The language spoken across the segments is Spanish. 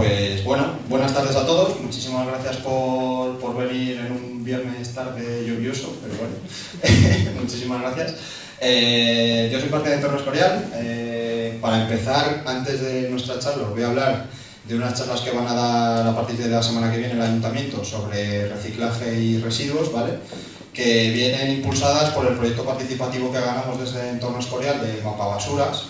Pues bueno, buenas tardes a todos. Muchísimas gracias por venir en un viernes tarde lluvioso, pero bueno, muchísimas gracias. Yo soy parte de Entorno Escorial. Para empezar, antes de nuestra charla, os voy a hablar de unas charlas que van a dar a partir de la semana que viene el Ayuntamiento sobre reciclaje y residuos, ¿vale? Que vienen impulsadas por el proyecto participativo que ganamos desde Entorno Escorial de Mapabasuras.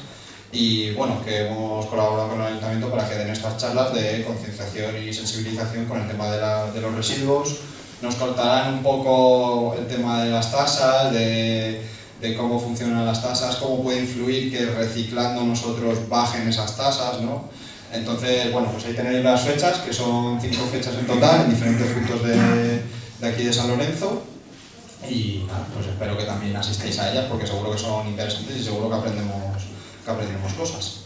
Y bueno, que hemos colaborado con el Ayuntamiento para que den estas charlas de concienciación y sensibilización con el tema de los residuos. Nos contarán un poco el tema de las tasas, de cómo funcionan las tasas, cómo puede influir que reciclando nosotros bajen esas tasas, ¿no? Entonces, bueno, pues ahí tenéis las fechas, que son 5 fechas en total, en diferentes puntos de aquí de San Lorenzo. Y nada, pues espero que también asistáis a ellas, porque seguro que son interesantes y seguro que aprendemos cosas.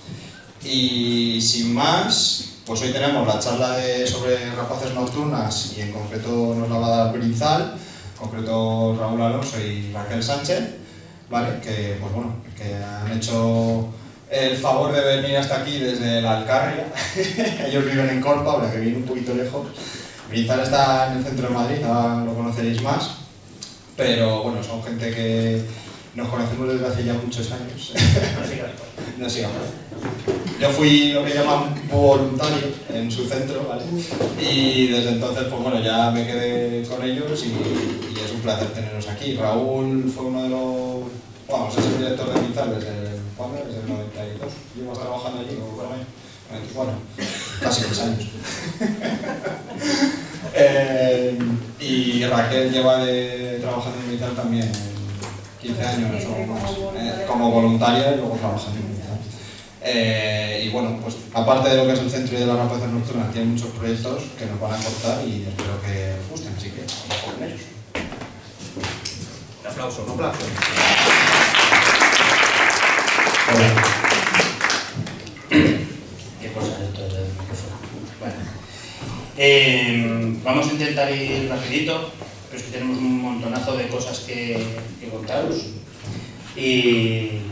Y sin más, pues hoy tenemos la charla sobre rapaces nocturnas y en concreto nos la va a dar Brinzal, en concreto Raúl Alonso y Raquel Sánchez, ¿vale? Que, pues bueno, que han hecho el favor de venir hasta aquí desde la Alcarria. Ellos viven en Corpa, ahora que viene un poquito lejos. Brinzal está en el centro de Madrid, ahora lo conoceréis más, pero bueno, son gente que nos conocemos desde hace ya muchos años. No sigamos. Yo fui lo que llaman voluntario en su centro, ¿vale? Y desde entonces, pues bueno, ya me quedé con ellos y es un placer tenerlos aquí. Raúl fue uno de los... Vamos, es el director de Brinzal desde el 92. Llevas trabajando allí, bueno, casi 3 años. Y Raquel lleva trabajando en Brinzal también 15 años o más, como voluntaria y luego trabajando en Brinzal. Y bueno, pues aparte de lo que es el centro y de las rapaces nocturnas, tiene muchos proyectos que nos van a contar y espero que os gusten, así que vamos con ellos. Un aplauso, un aplauso. Hola. ¿Qué cosa dentro del micrófono? Bueno. Vamos a intentar ir rapidito, pero es que tenemos un montonazo de cosas que contaros. Y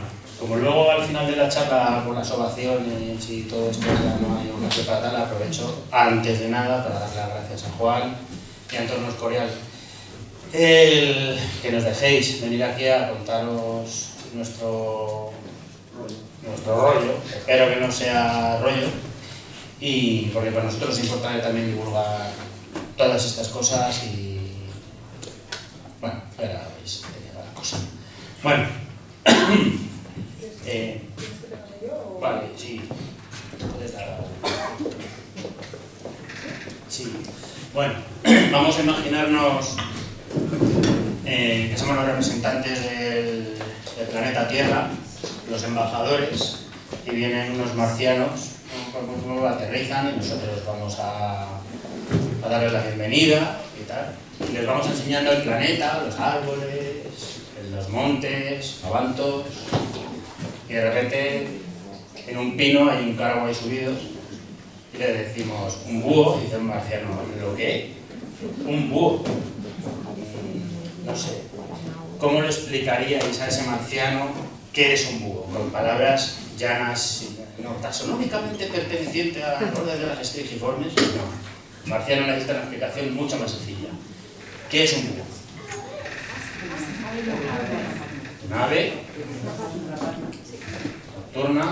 como luego al final de la charla, con las ovaciones y todo esto, ya no hay una para tal, aprovecho antes de nada para dar las gracias a Juan y a Entorno Escorial. Que nos dejéis venir aquí a contaros nuestro rollo, espero que no sea rollo, y porque para nosotros es importante también divulgar todas estas cosas y bueno, ya veis de qué va la cosa. Bueno, vale, sí, puedes dar. Sí, bueno, vamos a imaginarnos que somos los representantes del planeta Tierra, los embajadores, y vienen unos marcianos, aterrizan y nosotros vamos a darles la bienvenida y tal. Y les vamos enseñando el planeta, los árboles, los montes, avantos, y de repente en un pino hay un cargo ahí subido y le decimos un búho, y dice un marciano, ¿lo qué? Un búho. No sé, ¿cómo le explicaríais a ese marciano qué es un búho? Con palabras llanas, no, taxonómicamente perteneciente al orden de las estrigiformes, no. Marciano necesita una explicación mucho más sencilla. ¿Qué es un búho? Un ave nocturna,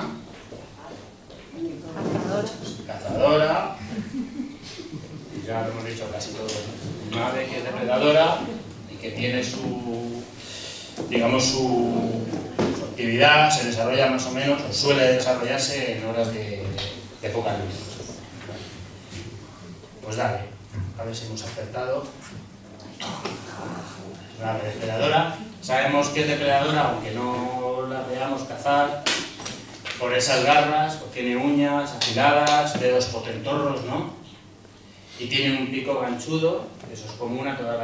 cazadora, ya lo hemos dicho casi todo, una ave que es depredadora y que tiene su actividad, se desarrolla más o menos, o suele desarrollarse en horas de poca luz. Pues dale, a ver si hemos acertado. Una ave depredadora. Sabemos que es depredadora, aunque no la veamos cazar, por esas garras, pues tiene uñas afiladas, dedos potentorros, ¿no? Y tiene un pico ganchudo, eso es común a todas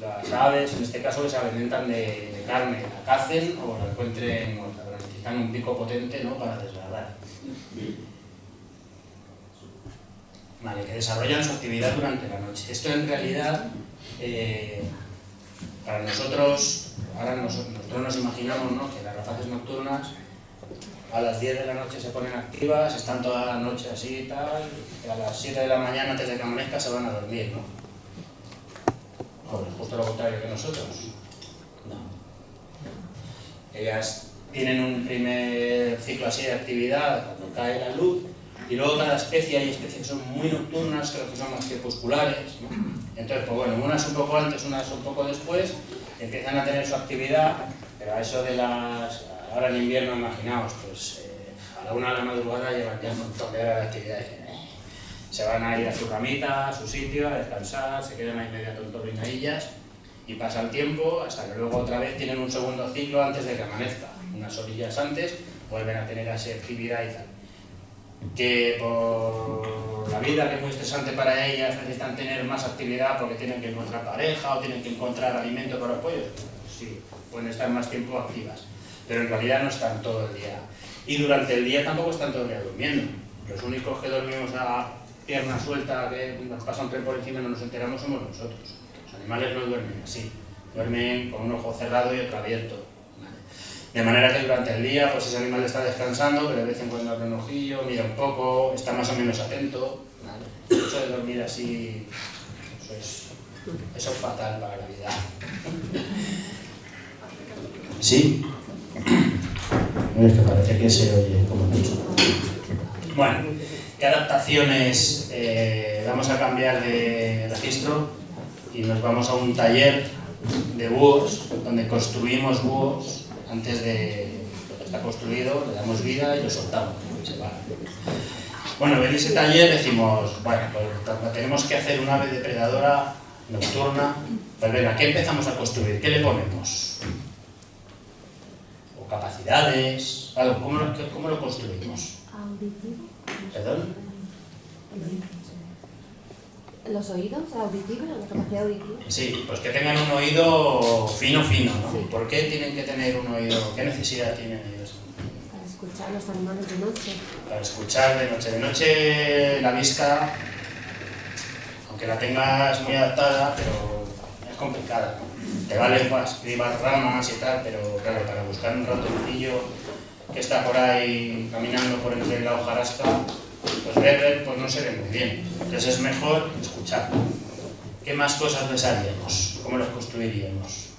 las aves, en este caso que se alimentan de carne, la cacen o la encuentren muerta, pero necesitan un pico potente, ¿no?, para desgarrar. Vale, que desarrollan su actividad durante la noche. Esto en realidad, para nosotros, ahora nosotros nos imaginamos, ¿no?, que las rapaces nocturnas a las 10 de la noche se ponen activas, están toda la noche así y tal, y a las 7 de la mañana antes de que amanezca se van a dormir, ¿no? Joder, justo lo contrario que nosotros. No. Ellas tienen un primer ciclo así de actividad cuando cae la luz, y luego cada especie, hay especies que son muy nocturnas, creo que son más crepusculares, ¿no? Entonces, pues bueno, unas un poco antes, unas un poco después, empiezan a tener su actividad, pero a eso de las... Ahora en invierno, imaginaos, pues a la 1 de la madrugada llevan ya un montón de horas de actividad. Se van a ir a su camita, a su sitio, a descansar, se quedan ahí media tontorrinadillas y pasa el tiempo hasta que luego otra vez tienen un segundo ciclo antes de que amanezca. Unas orillas antes vuelven a tener esa actividad y tal. Que por la vida, que es muy estresante para ellas, necesitan tener más actividad porque tienen que encontrar pareja o tienen que encontrar alimento para los pollos. Sí, pueden estar más tiempo activas, pero en realidad no están todo el día. Y durante el día tampoco están todo el día durmiendo. Los únicos que dormimos a pierna suelta, que nos pasa un tren por encima y no nos enteramos, somos nosotros. Los animales no duermen así, duermen con un ojo cerrado y otro abierto. De manera que durante el día pues ese animal está descansando, pero de vez en cuando abre un ojillo, mira un poco, está más o menos atento. ¿Vale? Eso de dormir así, eso es fatal para la vida. ¿Sí? Es que parece que se oye como mucho. Bueno, ¿qué adaptaciones? Vamos a cambiar de registro y nos vamos a un taller de búhos, donde construimos búhos. Antes de lo que está construido, le damos vida y lo soltamos, y se va. Bueno, en ese taller decimos, bueno, pues tenemos que hacer una ave depredadora nocturna. Pues venga, ¿qué empezamos a construir? ¿Qué le ponemos? O capacidades, algo, ¿cómo lo construimos? ¿Auditivo? ¿Perdón? ¿Los oídos auditivos, la capacidad auditiva? Sí, pues que tengan un oído fino, ¿no? Sí. ¿Por qué tienen que tener un oído? ¿Qué necesidad tienen ellos? Para escuchar los animales de noche. Para escuchar de noche. De noche la vista, aunque la tengas muy adaptada, pero es complicada. Te vale para escribir ramas y tal, pero claro, para buscar un ratoncillo que está por ahí caminando por entre la hojarasca, pues ver, pues no se ve muy bien. Entonces es mejor escuchar. ¿Qué más cosas les haríamos? ¿Cómo las construiríamos?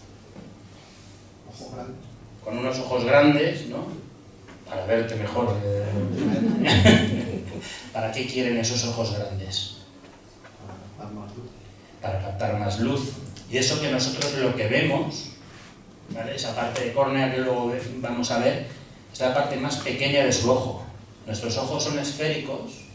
Con unos ojos grandes, ¿no? Para verte mejor. ¿Para qué quieren esos ojos grandes? Para captar más luz. Y eso que nosotros lo que vemos, ¿vale? Esa parte de córnea que luego vamos a ver, es la parte más pequeña de su ojo. Nuestros ojos son esféricos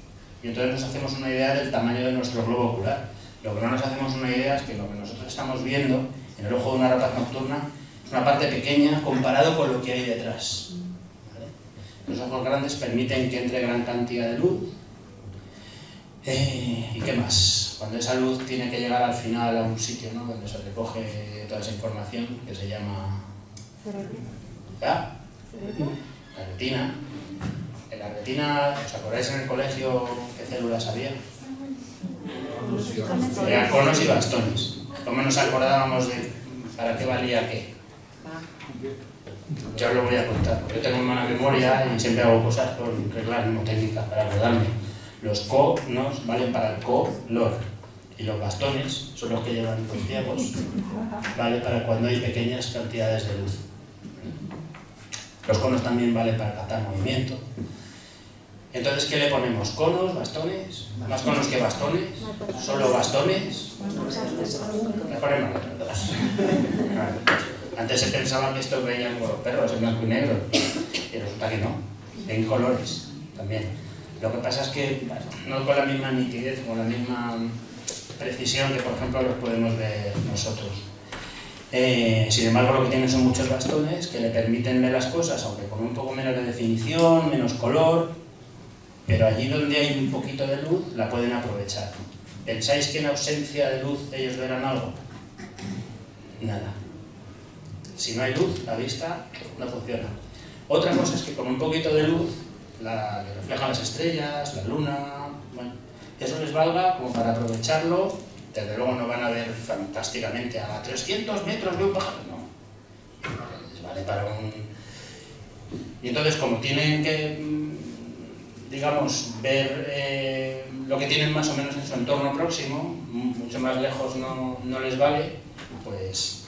y entonces nos hacemos una idea del tamaño de nuestro globo ocular. Lo que no nos hacemos una idea es que lo que nosotros estamos viendo en el ojo de una rapaz nocturna es una parte pequeña comparado con lo que hay detrás. ¿Vale? Los ojos grandes permiten que entre gran cantidad de luz. ¿Y qué más? Cuando esa luz tiene que llegar al final a un sitio, ¿no? Donde se recoge toda esa información, que se llama... ¿Ya? La retina. En la retina, ¿os acordáis en el colegio qué células había? Eran conos y bastones. ¿Cómo nos acordábamos de para qué valía qué? Yo os lo voy a contar. Yo tengo mala memoria y siempre hago cosas por reglas mnemotécnicas para acordarme. Los conos valen para el color y los bastones son los que llevan los ciegos, vale para cuando hay pequeñas cantidades de luz. Los conos también valen para captar movimiento. Entonces, ¿qué le ponemos? ¿Conos, bastones? ¿Más conos que bastones? ¿Solo bastones? Le ponemos las dos. Antes se pensaba que estos veían como los perros en blanco y negro y resulta que no, en colores también. Lo que pasa es que no con la misma nitidez, con la misma precisión que, por ejemplo, los podemos ver nosotros. Sin embargo, lo que tienen son muchos bastones que le permiten ver las cosas, aunque con un poco menos de definición, menos color, pero allí donde hay un poquito de luz, la pueden aprovechar. ¿Pensáis que en ausencia de luz ellos verán algo? Nada. Si no hay luz, la vista no funciona. Otra cosa es que con un poquito de luz, le reflejan las estrellas, la luna, bueno, eso les valga como para aprovecharlo. Desde luego no van a ver fantásticamente a 300 metros de un pájaro, no. Les vale para Y entonces, como tienen que, digamos, ver lo que tienen más o menos en su entorno próximo, mucho más lejos no les vale, pues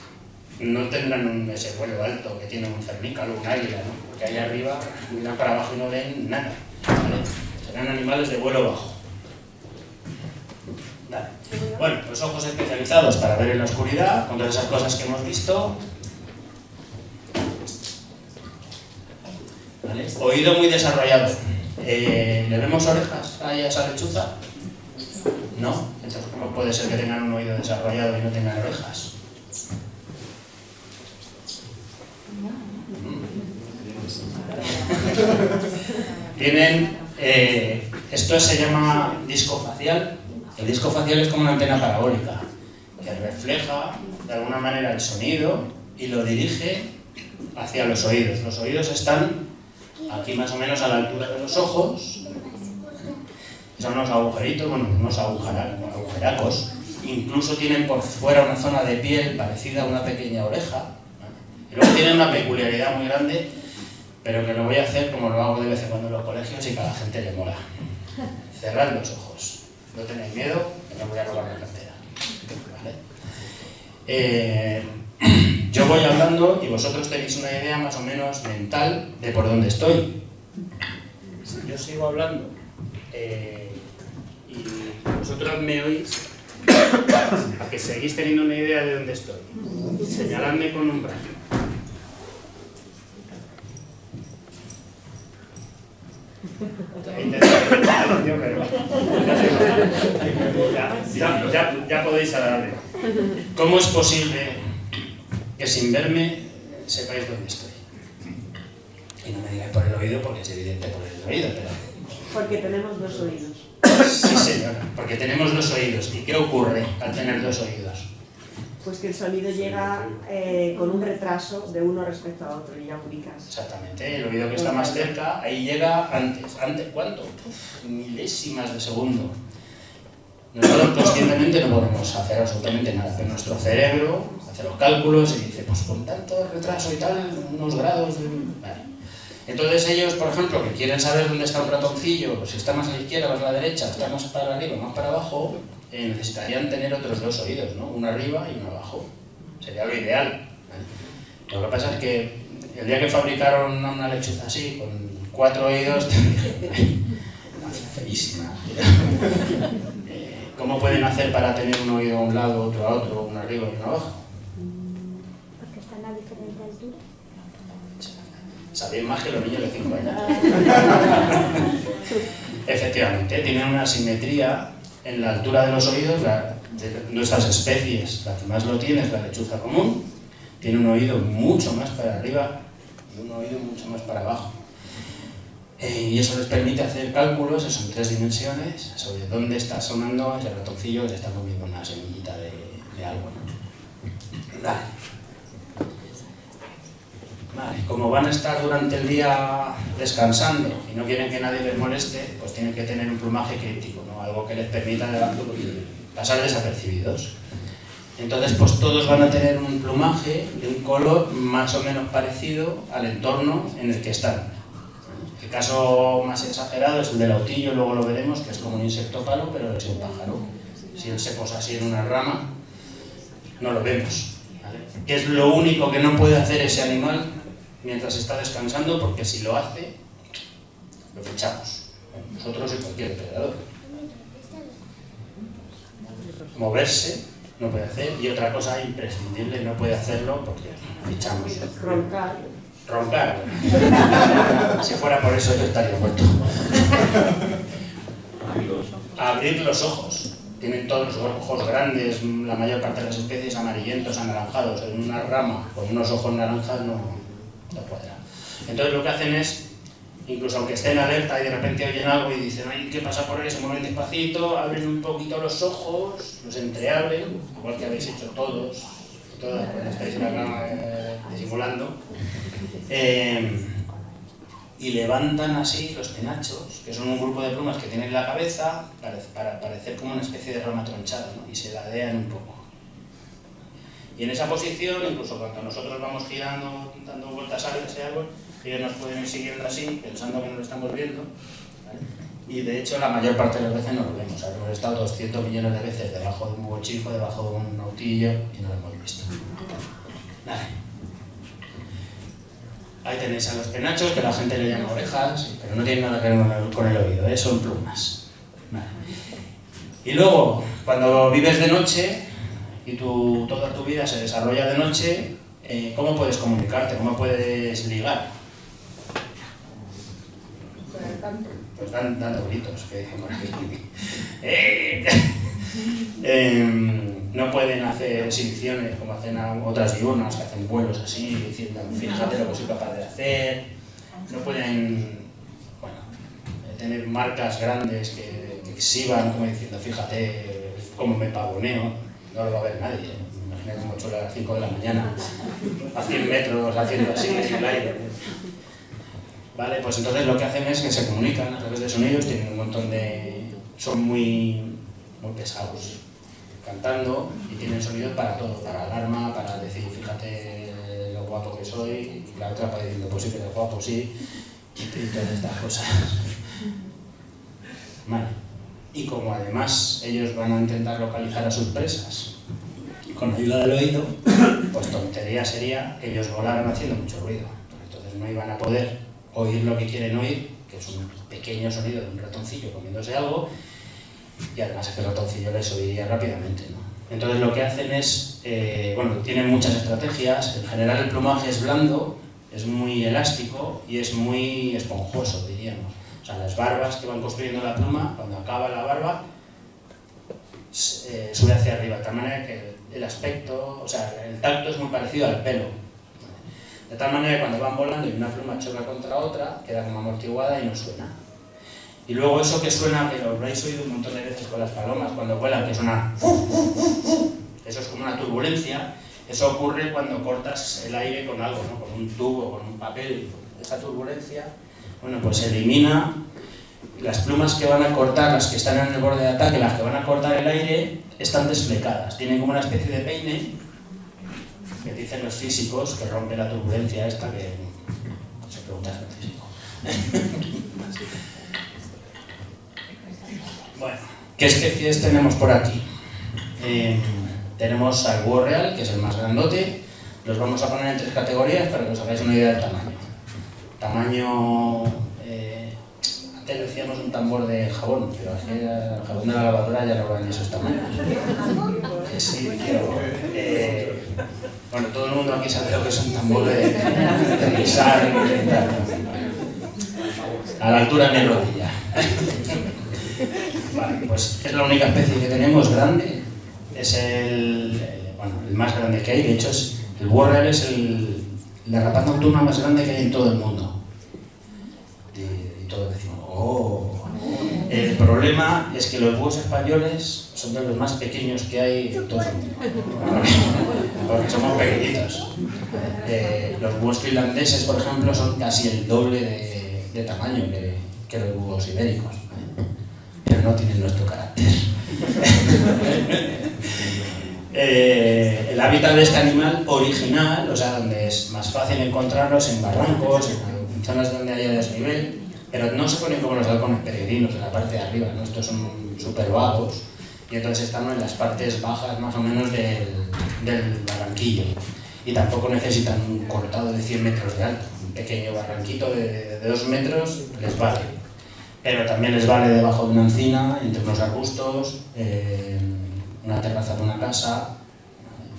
no tendrán ese vuelo alto que tiene un cernícalo o un águila, ¿no? Porque ahí arriba miran para abajo y no ven nada, ¿vale? Serán animales de vuelo bajo. Vale. Bueno, pues ojos especializados para ver en la oscuridad, con todas esas cosas que hemos visto. ¿Vale? Oído muy desarrollado. ¿Le vemos orejas ahí a esa lechuza? No. Entonces, ¿cómo puede ser que tengan un oído desarrollado y no tengan orejas? Tienen, esto se llama disco facial. El disco facial es como una antena parabólica que refleja de alguna manera el sonido y lo dirige hacia los oídos. Los oídos están aquí más o menos a la altura de los ojos. Son unos agujeritos, bueno, unos agujeracos. Incluso tienen por fuera una zona de piel parecida a una pequeña oreja. Y luego tienen una peculiaridad muy grande, pero que lo voy a hacer como lo hago de vez en cuando en los colegios y que a la gente le mola. Cerrad los ojos. No tenéis miedo, que no voy a robar la cartera. ¿Vale? Yo voy hablando y vosotros tenéis una idea más o menos mental de por dónde estoy. Si yo sigo hablando y vosotros me oís, a que seguís teniendo una idea de dónde estoy. Señaladme con un brazo. Ya podéis hablar. ¿Cómo es posible que sin verme sepáis dónde estoy? Y no me digáis por el oído, porque es evidente por el oído, pero... Porque tenemos dos oídos. Sí, señora, porque tenemos dos oídos. ¿Y qué ocurre al tener dos oídos? Pues que el sonido llega con un retraso de uno respecto a otro y ya ubicas. Exactamente, el oído que está más cerca, ahí llega antes. ¿Antes cuánto? Milésimas de segundo. Nosotros conscientemente no podemos hacer absolutamente nada, pero nuestro cerebro hace los cálculos y dice, pues con tanto retraso y tal, unos grados... Vale. Entonces ellos, por ejemplo, que quieren saber dónde está un ratoncillo, pues si está más a la izquierda, más a la derecha, está más para arriba, más para abajo, necesitarían tener otros dos oídos, ¿no? Uno arriba y uno abajo. Sería lo ideal, ¿vale? Lo que pasa es que el día que fabricaron una lechuza así, con 4 oídos, te dije, feísima. ¿Cómo pueden hacer para tener un oído a un lado, otro a otro, uno arriba y uno abajo? Porque están a diferente altura. Sabéis más que los niños de 5 años. Efectivamente, tienen una simetría en la altura de los oídos. De nuestras especies, la que más lo tiene es la lechuza común. Tiene un oído mucho más para arriba y un oído mucho más para abajo. Y eso les permite hacer cálculos, eso en 3 dimensiones, sobre dónde está sonando ese ratoncillo que se está comiendo una semillita de algo, ¿no? Vale, como van a estar durante el día descansando y no quieren que nadie les moleste, pues tienen que tener un plumaje críptico, ¿no? Algo que les permita pasar desapercibidos. Entonces, pues todos van a tener un plumaje de un color más o menos parecido al entorno en el que están. El caso más exagerado es el del autillo, luego lo veremos, que es como un insectópalo, pero es un pájaro. Si él se posa así en una rama, no lo vemos, ¿vale? ¿Qué es lo único que no puede hacer ese animal mientras está descansando? Porque si lo hace, lo fichamos. Nosotros y cualquier depredador. Moverse no puede hacer, y otra cosa imprescindible, no puede hacerlo porque fichamos. Roncar. Roncar. Si fuera por eso yo estaría muerto. Abrir los ojos. Tienen todos los ojos grandes, la mayor parte de las especies amarillentos, anaranjados. En una rama con unos ojos naranjas no podrá. Entonces lo que hacen es, incluso aunque estén alerta y de repente oyen algo y dicen, ay, ¿qué pasa por ahí? Se mueven despacito, abren un poquito los ojos, los entreabren, igual que habéis hecho todos, todas cuando estáis en la cama disimulando, y levantan así los penachos, que son un grupo de plumas que tienen en la cabeza, para parecer como una especie de rama tronchada, ¿no? Y se ladean un poco. Y en esa posición, incluso cuando nosotros vamos girando, dando vueltas a ese árbol, ellos nos pueden ir siguiendo así, pensando que no lo estamos viendo, ¿vale? Y de hecho la mayor parte de las veces no lo vemos. Hemos estado 200 millones de veces debajo de un bochico, debajo de un autillo y no lo hemos visto. Vale. Ahí tenéis a los penachos, que la gente le llama orejas, pero no tienen nada que ver con el oído, son plumas. Vale. Y luego, cuando vives de noche y toda tu vida se desarrolla de noche, ¿cómo puedes comunicarte? ¿Cómo puedes ligar? Pues dando gritos, que dicen por aquí. No pueden hacer exhibiciones como hacen otras diurnas, que hacen vuelos así, diciendo, fíjate lo que soy capaz de hacer. No pueden, bueno, tener marcas grandes que exhiban, como diciendo, fíjate cómo me pavoneo. No lo va a ver nadie. Imagínate como chulo a las 5 de la mañana, a 100 metros, haciendo así en el aire. Vale, pues entonces lo que hacen es que se comunican a través de sonidos, tienen un montón de... son muy pesados cantando y tienen sonidos para todo, para alarma, para decir fíjate lo guapo que soy, y la otra para diciendo pues sí que eres guapo, sí, y todas estas cosas. Vale. Y como además ellos van a intentar localizar a sus presas con ayuda del oído, pues tontería sería que ellos volaran haciendo mucho ruido, entonces no iban a poder oír lo que quieren oír, que es un pequeño sonido de un ratoncillo comiéndose algo, y además es que el ratoncillo les oiría rápidamente, ¿no? Entonces lo que hacen es, bueno, tienen muchas estrategias. En general el plumaje es blando, es muy elástico y es muy esponjoso, diríamos. O sea, las barbas que van construyendo la pluma, cuando acaba la barba, sube hacia arriba, de tal manera que el aspecto, o sea, el tacto es muy parecido al pelo. De tal manera que cuando van volando y una pluma choca contra otra, queda como amortiguada y no suena. Y luego eso que suena, que lo habréis oído un montón de veces con las palomas cuando vuelan, que suena... Eso es como una turbulencia. Eso ocurre cuando cortas el aire con algo, ¿no? Con un tubo, con un papel. Esa turbulencia, bueno, pues se elimina. Las plumas que van a cortar, las que están en el borde de ataque, las que van a cortar el aire, están desflecadas. Tienen como una especie de peine, que dicen los físicos, que rompe la turbulencia esta, que se pregunta si es físico. Bueno, ¿qué especies tenemos por aquí? Tenemos al búho real, que es el más grandote. Los vamos a poner en 3 categorías para que os hagáis una idea del tamaño. Tamaño... antes decíamos un tambor de jabón, pero aquí el jabón de la lavadora ya no va en esos tamaños. Sí, pero... bueno, todo el mundo aquí sabe lo que es un tambor de guisar, a la altura de mi rodilla. Vale, pues es la única especie que tenemos grande, es el más grande que hay. De hecho el búho real es la rapaz nocturna más grande que hay en todo el mundo. Y todos decimos, oh. El problema es que los búhos españoles son de los más pequeños que hay en todo el mundo, porque somos pequeñitos. Los búhos finlandeses, por ejemplo, son casi el doble de tamaño que los búhos ibéricos, pero no tienen nuestro carácter. El hábitat de este animal original, o sea, donde es más fácil encontrarlos en barrancos, en zonas donde haya desnivel, pero no se ponen como los halcones peregrinos en la parte de arriba, ¿no? Estos son súper vagos y entonces están en las partes bajas más o menos del barranquillo, y tampoco necesitan un cortado de 100 metros de alto. Un pequeño barranquito de 2 metros les vale, pero también les vale debajo de una encina, entre unos arbustos, una terraza de una casa.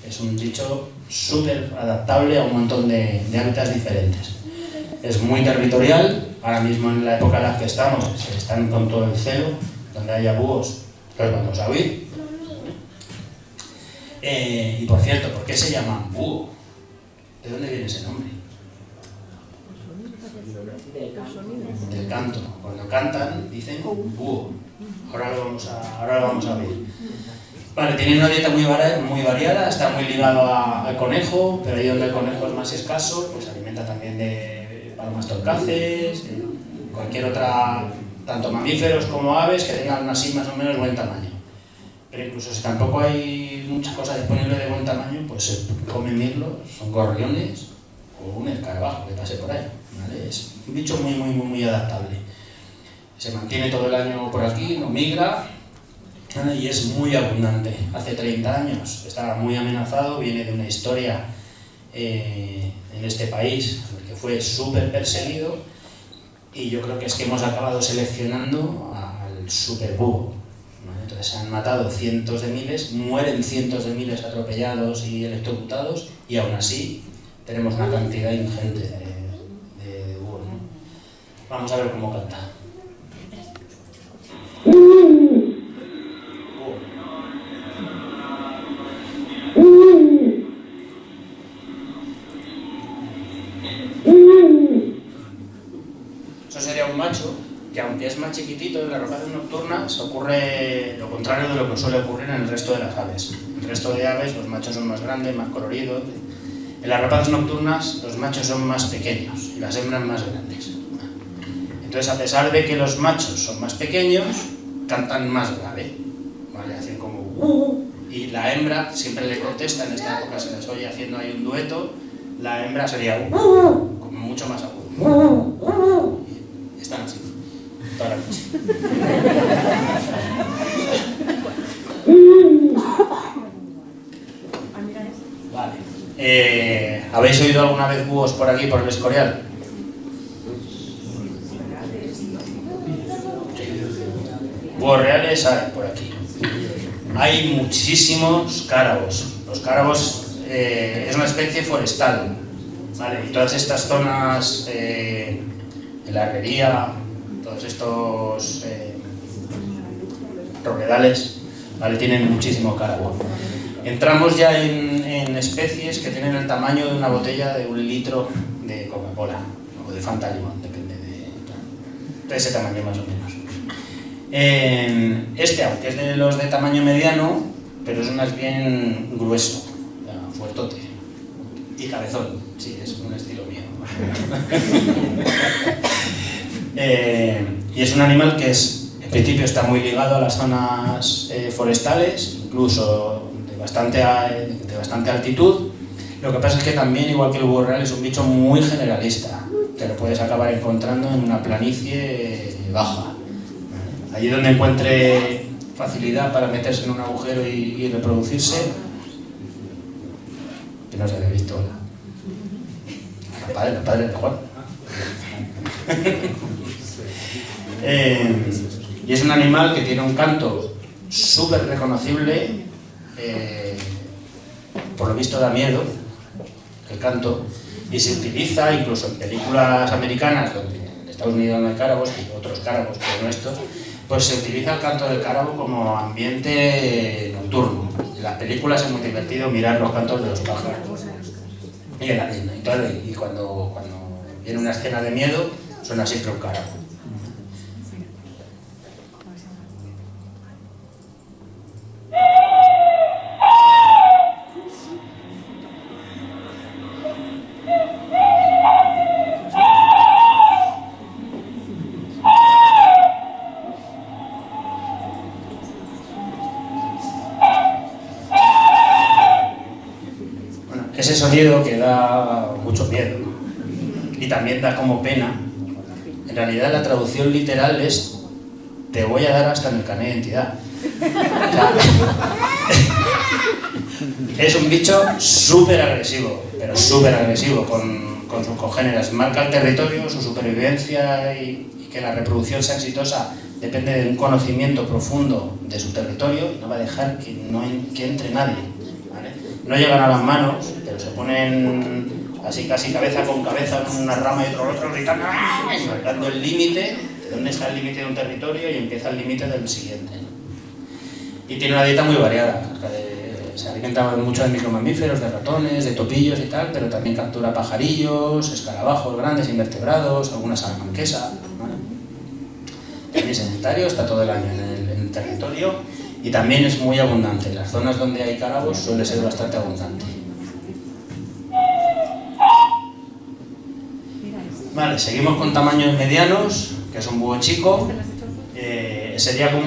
Es un bicho súper adaptable a un montón de hábitats diferentes. Es muy territorial. Ahora mismo, en la época en la que estamos, están con todo el celo. Donde haya búhos, los vamos a oír. Y por cierto, ¿por qué se llaman búho? ¿De dónde viene ese nombre? Del canto. Cuando cantan dicen búho. Ahora lo vamos a ver. Vale, tiene una dieta muy variada, está muy ligado al conejo, pero ahí donde el conejo es más escaso, pues se alimenta también de palomas torcaces, cualquier otra, tanto mamíferos como aves que tengan así más o menos buen tamaño. pero incluso si tampoco hay muchas cosas disponibles de buen tamaño, pues se comen mirlos, son gorriones o un escarabajo que pase por ahí, ¿vale? Es un bicho muy adaptable. Se mantiene todo el año por aquí, no migra, ¿vale? Y es muy abundante. Hace 30 años estaba muy amenazado, viene de una historia en este país que fue súper perseguido, y yo creo que es que hemos acabado seleccionando al superbúho, ¿vale? Entonces se han matado cientos de miles, mueren cientos de miles atropellados y electrocutados, y aún así tenemos una cantidad ingente de búhos, ¿no? Vamos a ver cómo canta. Eso sería un macho que, aunque es más chiquitito, en las rapaces nocturnas ocurre lo contrario de lo que suele ocurrir en el resto de las aves. En el resto de aves los machos son más grandes, más coloridos. En las rapaces nocturnas los machos son más pequeños y las hembras más grandes. Entonces, a pesar de que los machos son más pequeños, cantan más grave, ¿vale? Hacen como y la hembra siempre le contesta. En esta época se les oye haciendo ahí un dueto. La hembra sería como mucho más agudo. Y están así toda la noche. Vale. ¿Habéis oído alguna vez búhos por aquí, por el Escorial? Búhos reales hay por aquí. Hay muchísimos cárabos. Los cárabos es una especie forestal, ¿vale? Y todas estas zonas, la herrería, todos estos robledales, ¿vale? Tienen muchísimo cárabo. Entramos ya en especies que tienen el tamaño de una botella de 1 litro de Coca-Cola o de Fanta Limón, depende de ese tamaño más o menos. Este, aunque es de los de tamaño mediano, pero es más bien grueso, fuertote y cabezón, sí, es un estilo mío. Y es un animal que en principio está muy ligado a las zonas forestales, incluso de bastante altitud. Lo que pasa es que también, igual que el búho real, es un bicho muy generalista. Te lo puedes acabar encontrando en una planicie baja. Allí donde encuentre facilidad para meterse en un agujero y reproducirse, que no se había visto. La padre de Juan. Y es un animal que tiene un canto súper reconocible, por lo visto da miedo el canto, y se utiliza incluso en películas americanas, donde en Estados Unidos no hay cárabos, y otros cárabos como estos, pues se utiliza el canto del cárabo como ambiente nocturno. En las películas es muy divertido mirar los cantos de los pájaros. Y cuando viene una escena de miedo, suena siempre un cárabo. Ese sonido que da mucho miedo y también da como pena, en realidad la traducción literal es: te voy a dar hasta en el carnet de identidad. O sea, es un bicho súper agresivo, pero súper agresivo con sus congéneres. Marca el territorio, su supervivencia y que la reproducción sea exitosa depende de un conocimiento profundo de su territorio, y no va a dejar que entre nadie, ¿vale? No llegan a las manos, pero se ponen así casi cabeza con cabeza en una rama y otro gritando, marcando el límite de dónde está el límite de un territorio y empieza el límite del siguiente, ¿no? Y tiene una dieta muy variada. Se alimenta mucho de micromamíferos, de ratones, de topillos y tal, pero también captura pajarillos, escarabajos grandes, invertebrados, alguna salamanquesa, ¿vale? También sedentario, está todo el año en el territorio, y también es muy abundante. En las zonas donde hay cárabos suele ser bastante abundante. Vale, seguimos con tamaños medianos, que es un búho chico. Sería como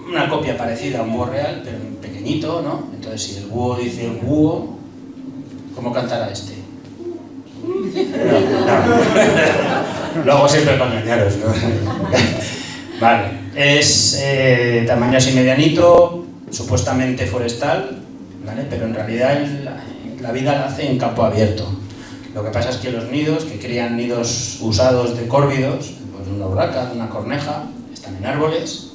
una copia parecida a un búho real, pero pequeñito, ¿no? Entonces, si el búho dice búho, ¿cómo cantará este? No. Lo hago siempre para engañaros, ¿no? Vale, es tamaño así medianito, supuestamente forestal, ¿vale? Pero en realidad la vida la hace en campo abierto. Lo que pasa es que los nidos, que crían nidos usados de córvidos, pues una urraca, una corneja, están en árboles,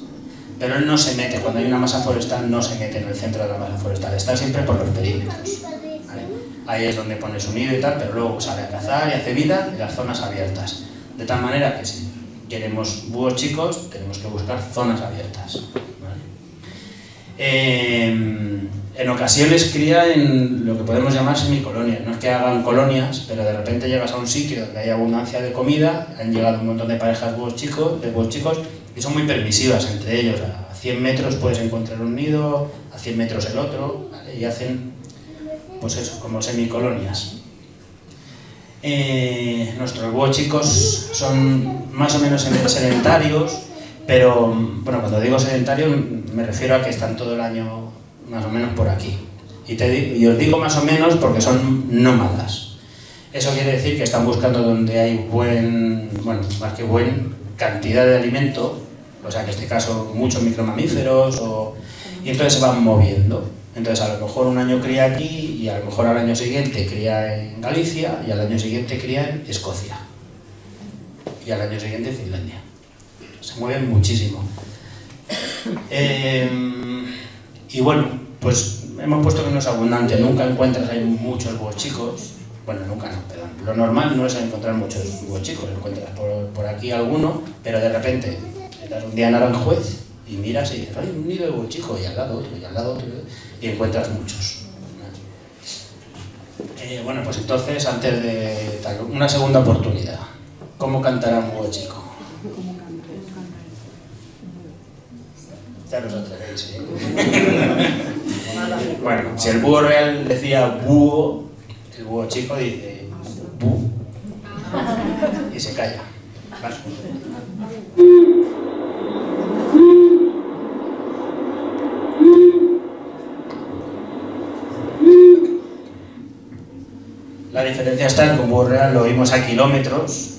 pero él no se mete, cuando hay una masa forestal no se mete en el centro de la masa forestal, está siempre por los perímetros, ¿vale? Ahí es donde pone su nido y tal, pero luego sale a cazar y hace vida en las zonas abiertas. De tal manera que si queremos búhos chicos, tenemos que buscar zonas abiertas, ¿vale? En ocasiones cría en lo que podemos llamar semicolonias. No es que hagan colonias, pero de repente llegas a un sitio donde hay abundancia de comida, han llegado un montón de parejas de búhos chicos, y son muy permisivas entre ellos. A 100 metros puedes encontrar un nido, a 100 metros el otro, ¿vale? Y hacen, pues eso, como semicolonias. Nuestros búhos chicos son más o menos sedentarios, pero bueno, cuando digo sedentario me refiero a que están todo el año más o menos por aquí. Y os digo más o menos porque son nómadas. Eso quiere decir que están buscando donde hay más que buen cantidad de alimento, o sea que en este caso muchos micromamíferos, y entonces se van moviendo. Entonces a lo mejor un año cría aquí y a lo mejor al año siguiente cría en Galicia y al año siguiente cría en Escocia y al año siguiente en Finlandia. Se mueven muchísimo. Y bueno, pues hemos puesto que no es abundante, nunca encuentras ahí muchos búhos chicos. Bueno, nunca no, perdón. Lo normal no es encontrar muchos búhos chicos, encuentras por aquí alguno, pero de repente estás un día en Aranjuez y miras y dices, hay un nido de búho chico, y al lado otro, y al lado otro, y encuentras muchos. Bueno, pues entonces, antes de una segunda oportunidad, ¿cómo cantará un búho chico? Ya los atrevéis, ¿eh? Bueno, si el búho real decía búho, el búho chico dice bú y se calla. Vale. La diferencia está en que un búho real lo oímos a kilómetros,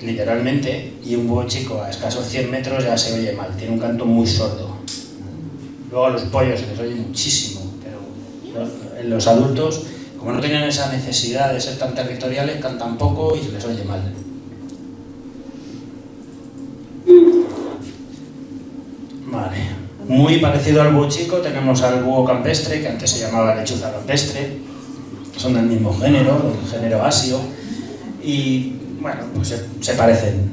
literalmente, y un búho chico a escasos 100 metros ya se oye mal, tiene un canto muy sordo. Luego a los pollos se les oye muchísimo, pero en los adultos, como no tienen esa necesidad de ser tan territoriales, cantan poco y se les oye mal. Vale. Muy parecido al búho chico tenemos al búho campestre, que antes se llamaba lechuza campestre. Son del mismo género, el género asio, y bueno, pues se parecen,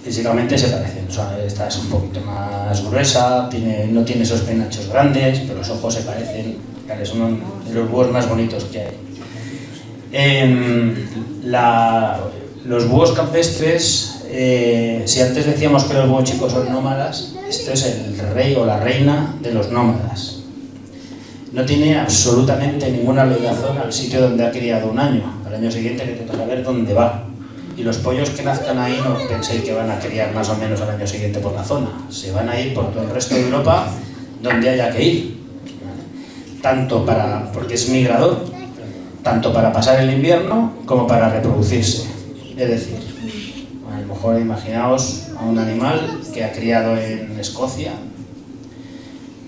físicamente se parecen. O sea, esta es un poquito más gruesa, no tiene esos penachos grandes, pero los ojos se parecen, son de los búhos más bonitos que hay. Los búhos campestres, si antes decíamos que los búhos chicos son nómadas, este es el rey o la reina de los nómadas. No tiene absolutamente ninguna obligación al sitio donde ha criado un año. Al año siguiente le toca ver dónde va. Y los pollos que nazcan ahí no penséis que van a criar más o menos al año siguiente por la zona. Se van a ir por todo el resto de Europa donde haya que ir. Porque es migrador, tanto para pasar el invierno como para reproducirse. Es decir, a lo mejor imaginaos a un animal que ha criado en Escocia,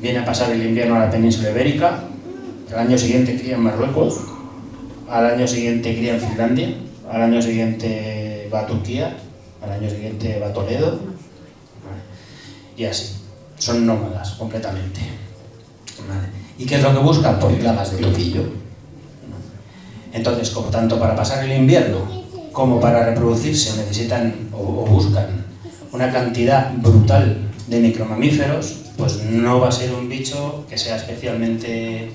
viene a pasar el invierno a la península ibérica, al año siguiente cría en Marruecos, al año siguiente cría en Finlandia, al año siguiente va a Turquía, al año siguiente va a Toledo, ¿vale? Y así, son nómadas completamente, ¿vale? ¿Y qué es lo que buscan? Por plagas de topillo. Entonces, como tanto para pasar el invierno como para reproducirse necesitan o buscan una cantidad brutal de micromamíferos, pues no va a ser un bicho que sea especialmente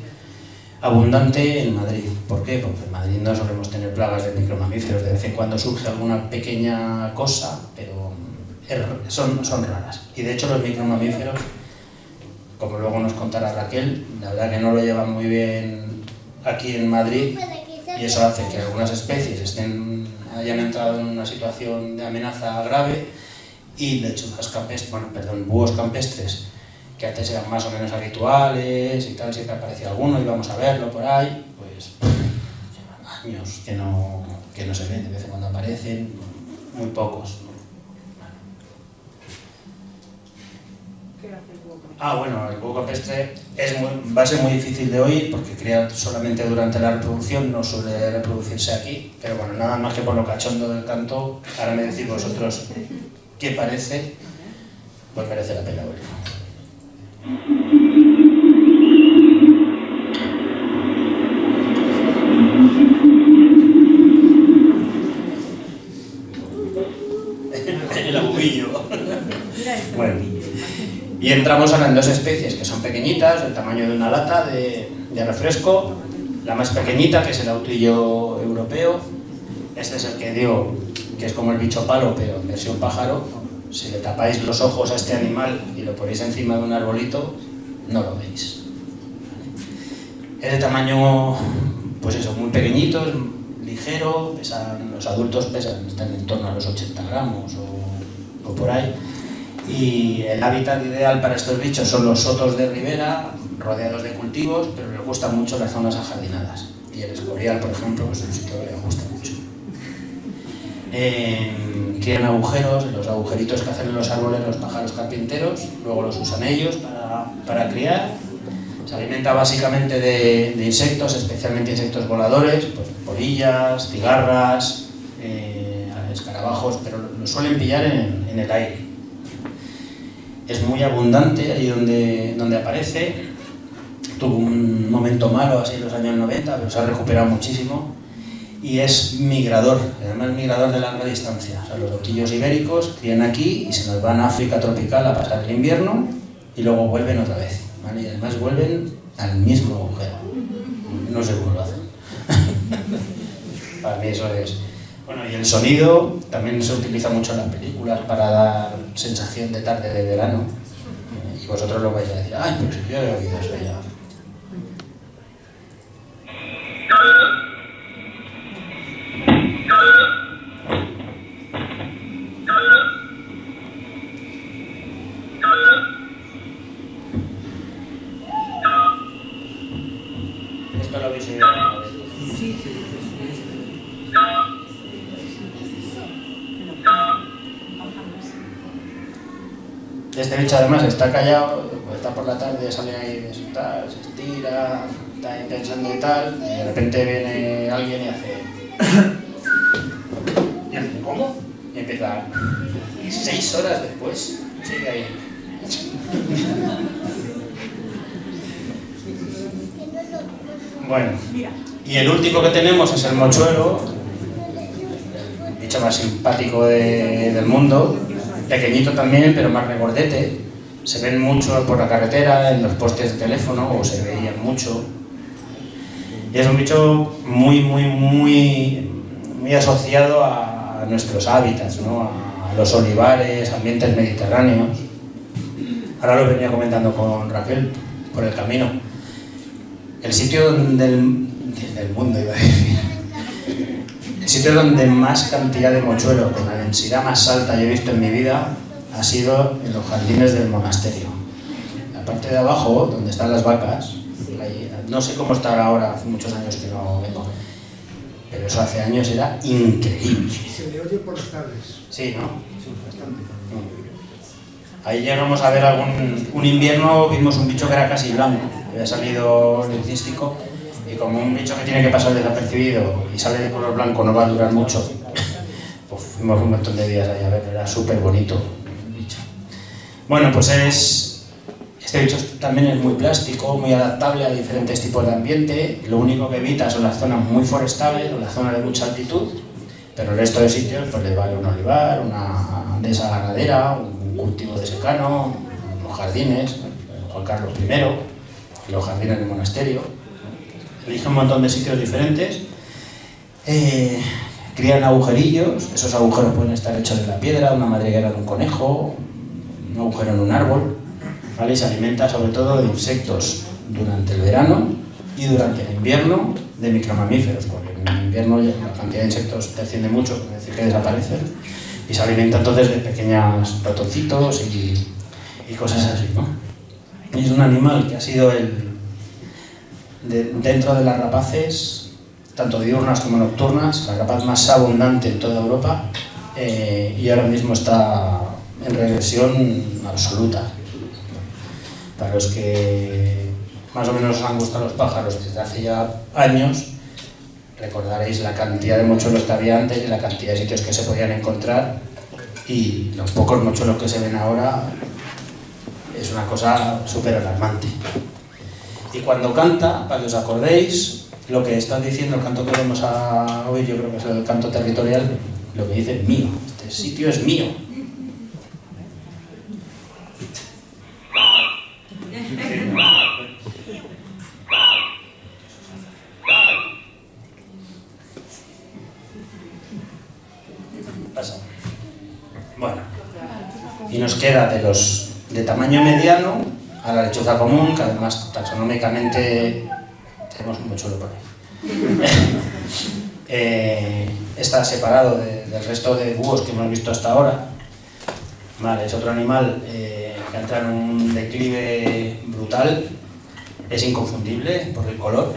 abundante en Madrid. ¿Por qué? Porque en Madrid no solemos tener plagas de micromamíferos, de vez en cuando surge alguna pequeña cosa, pero son raras. Y de hecho los micromamíferos, como luego nos contará Raquel, la verdad que no lo llevan muy bien aquí en Madrid, y eso hace que algunas especies hayan entrado en una situación de amenaza grave, y lechuzas campestres, búhos campestres que antes eran más o menos habituales y tal, siempre aparecía alguno, íbamos a verlo por ahí, pues llevan años que no se ven, de vez en cuando aparecen, muy pocos. ¿Qué hace el búho? Bueno, el búho campestre va a ser muy difícil de oír porque cría solamente durante la reproducción, no suele reproducirse aquí, pero bueno, nada más que por lo cachondo del canto, ahora me decís vosotros qué parece, pues merece la pena oírlo. El abubillo. Bueno, y entramos ahora en dos especies que son pequeñitas, del tamaño de una lata de refresco. La más pequeñita, que es el autillo europeo. Este es el que digo que es como el bicho palo, pero en versión pájaro. Si le tapáis los ojos a este animal y lo ponéis encima de un arbolito, no lo veis. Es de tamaño, pues eso, muy pequeñito, es ligero, los adultos están en torno a los 80 gramos o por ahí. Y el hábitat ideal para estos bichos son los sotos de ribera, rodeados de cultivos, pero les gustan mucho las zonas ajardinadas. Y el Escorial, por ejemplo, es un sitio que les gusta mucho. Crían agujeros, los agujeritos que hacen en los árboles los pájaros carpinteros, luego los usan ellos para criar. Se alimenta básicamente de insectos, especialmente insectos voladores, pues polillas, cigarras, escarabajos, pero lo suelen pillar en el aire. Es muy abundante ahí donde aparece. Tuvo un momento malo así en los años 90, pero se ha recuperado muchísimo. Y es migrador, además migrador de larga distancia. O sea, los autillos ibéricos crían aquí y se nos van a África tropical a pasar el invierno y luego vuelven otra vez, ¿vale? Y además vuelven al mismo agujero. No sé cómo lo hacen. Para mí eso es... Bueno, y el sonido también se utiliza mucho en las películas para dar sensación de tarde de verano. Y vosotros lo vais a decir, ay, pero si yo he oído eso ya. Esto lo habéis oído alguna vez. Sí. Este bicho además está callado, pues está por la tarde, sale ahí de su tal, se estira, está ahí pensando y tal, y de repente viene alguien y hace... Y hace, ¿cómo? Y empieza... Y 6 horas después, sigue ahí. Bueno, y el último que tenemos es el mochuelo, el bicho más simpático del mundo. Pequeñito también, pero más regordete. Se ven mucho por la carretera, en los postes de teléfono, o se veían mucho. Y es un bicho muy asociado a nuestros hábitats, ¿no? A los olivares, ambientes mediterráneos. Ahora lo venía comentando con Raquel por el camino. El sitio del mundo, iba a decir. El sitio donde más cantidad de mochuelo, con la densidad más alta que he visto en mi vida, ha sido en los jardines del monasterio. La parte de abajo, donde están las vacas, ahí, no sé cómo estará ahora, hace muchos años que no vengo, pero eso hace años era increíble. Se le oye por las tardes. Sí, ¿no? Sí, bastante. Ahí llegamos a ver un invierno, vimos un bicho que era casi blanco, había salido leucístico. Y como un bicho que tiene que pasar desapercibido y sale de color blanco no va a durar mucho, pues fuimos un montón de días ahí a ver, era súper bonito el bicho. Bueno, pues este bicho también es muy plástico, muy adaptable a diferentes tipos de ambiente. Lo único que evita son las zonas muy forestales o las zonas de mucha altitud, pero el resto de sitios pues le vale un olivar, una dehesa ganadera, un cultivo de secano, los jardines, Juan Carlos I, los jardines del monasterio. Elige un montón de sitios diferentes, crían agujerillos, esos agujeros pueden estar hechos de la piedra, una madriguera de un conejo, un agujero en un árbol, ¿vale? Y se alimenta sobre todo de insectos durante el verano y durante el invierno de micromamíferos, porque en el invierno la cantidad de insectos desciende mucho, es decir, que desaparecen, y se alimenta entonces de pequeños ratoncitos y cosas así, ¿no? Y es un animal que ha sido dentro de las rapaces, tanto diurnas como nocturnas, la rapaz más abundante en toda Europa, y ahora mismo está en regresión absoluta. Para los que más o menos os han gustado los pájaros desde hace ya años, recordaréis la cantidad de mochuelos que había antes y la cantidad de sitios que se podían encontrar, y los pocos mochuelos que se ven ahora es una cosa súper alarmante. Y cuando canta, para que os acordéis, lo que está diciendo el canto que vamos a oír, yo creo que es el canto territorial, lo que dice es mío, este sitio es mío. Pasa. Bueno, y nos queda de tamaño mediano a la lechuza común, que además taxonómicamente tenemos un mochuelo por ahí. Está separado del resto de búhos que hemos visto hasta ahora. Vale, es otro animal que entra en un declive brutal, es inconfundible por el color.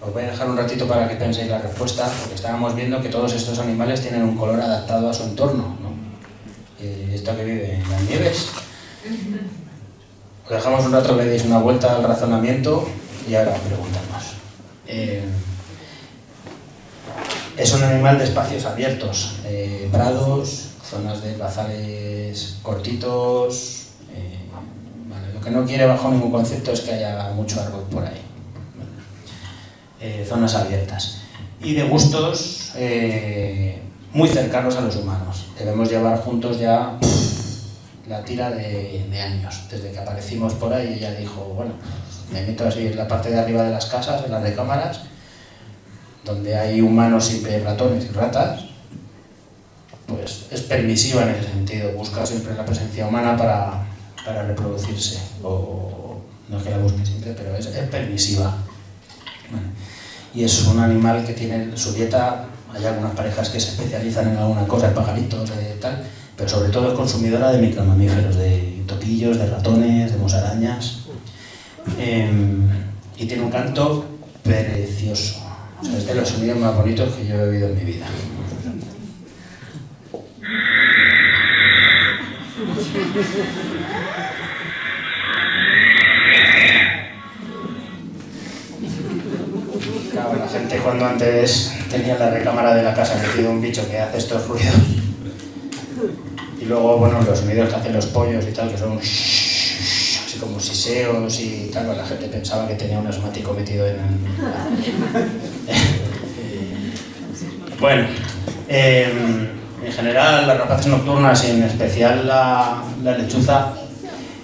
Os voy a dejar un ratito para que penséis la respuesta, porque estábamos viendo que todos estos animales tienen un color adaptado a su entorno, ¿no? Esto que vive en las nieves. Os dejamos un rato que le deis una vuelta al razonamiento y ahora preguntamos. Es un animal de espacios abiertos, prados, zonas de bazales cortitos. Vale, lo que no quiere bajo ningún concepto es que haya mucho árbol por ahí. Zonas abiertas. Y de gustos muy cercanos a los humanos. Debemos llevar juntos ya la tira de años. Desde que aparecimos por ahí, ella dijo, bueno, me meto así en la parte de arriba de las casas, en las recámaras, donde hay humanos, siempre ratones y ratas, pues es permisiva en ese sentido, busca siempre la presencia humana para reproducirse, o no es que la busque siempre, pero es permisiva. Bueno, y es un animal que tiene su dieta, hay algunas parejas que se especializan en alguna cosa, en pajaritos, tal, pero sobre todo es consumidora de micromamíferos, de topillos, de ratones, de musarañas, y tiene un canto precioso. O sea, es de los sonidos más bonitos que yo he oído en mi vida. Claro, la gente cuando antes tenía en la recámara de la casa metido un bicho que hace estos ruidos, y luego, bueno, los sonidos que hacen los pollos y tal, que son así como siseos y tal, la gente pensaba que tenía un asmático metido en Bueno, en general las rapaces nocturnas y en especial la lechuza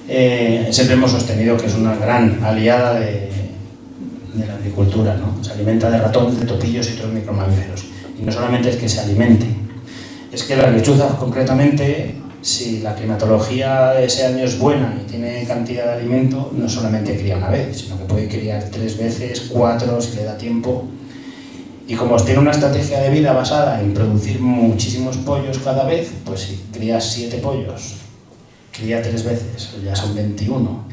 siempre hemos sostenido que es una gran aliada de la agricultura, ¿no? Se alimenta de ratones, de topillos y otros micromamíferos. Y no solamente es que se alimente, es que las lechuzas concretamente, si la climatología de ese año es buena y tiene cantidad de alimento, no solamente cría una vez, sino que puede criar 3 veces, 4 si le da tiempo. Y como tiene una estrategia de vida basada en producir muchísimos pollos cada vez, pues si crías 7 pollos, cría 3 veces, ya son 21.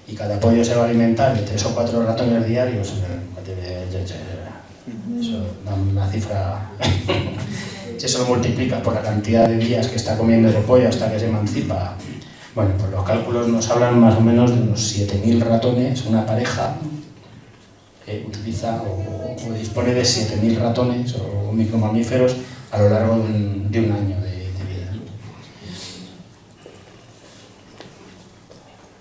Y cada pollo se va a alimentar de 3 o 4 ratones diarios. Eso da una cifra. Si eso lo multiplica por la cantidad de días que está comiendo ese pollo hasta que se emancipa, bueno, pues los cálculos nos hablan más o menos de unos 7.000 ratones, una pareja utiliza o dispone de 7.000 ratones o micromamíferos a lo largo de un año de vida.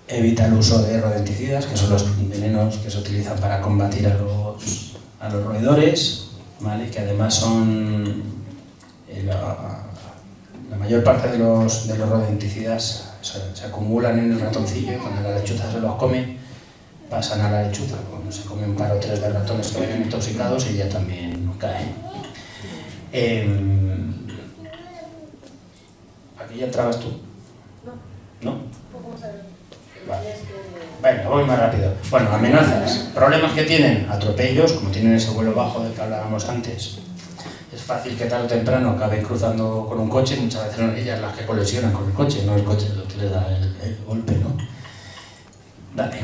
Evita el uso de rodenticidas, que son los venenos que se utilizan para combatir a los roedores, ¿vale? Que además son la mayor parte de los rodenticidas se acumulan en el ratoncillo. Cuando la lechuza se los come, pasan a la lechuza. Cuando se comen un par o 3 de ratones que vienen intoxicados, y ya también caen. ¿Aquí ya entrabas tú? No. ¿No? Vale. Venga, voy más rápido. Bueno, amenazas. Problemas que tienen: atropellos, como tienen ese vuelo bajo del que hablábamos antes. Es fácil que tarde o temprano acaben cruzando con un coche, muchas veces son ellas las que colisionan con el coche, no el coche el que les da el golpe, ¿no? Dale.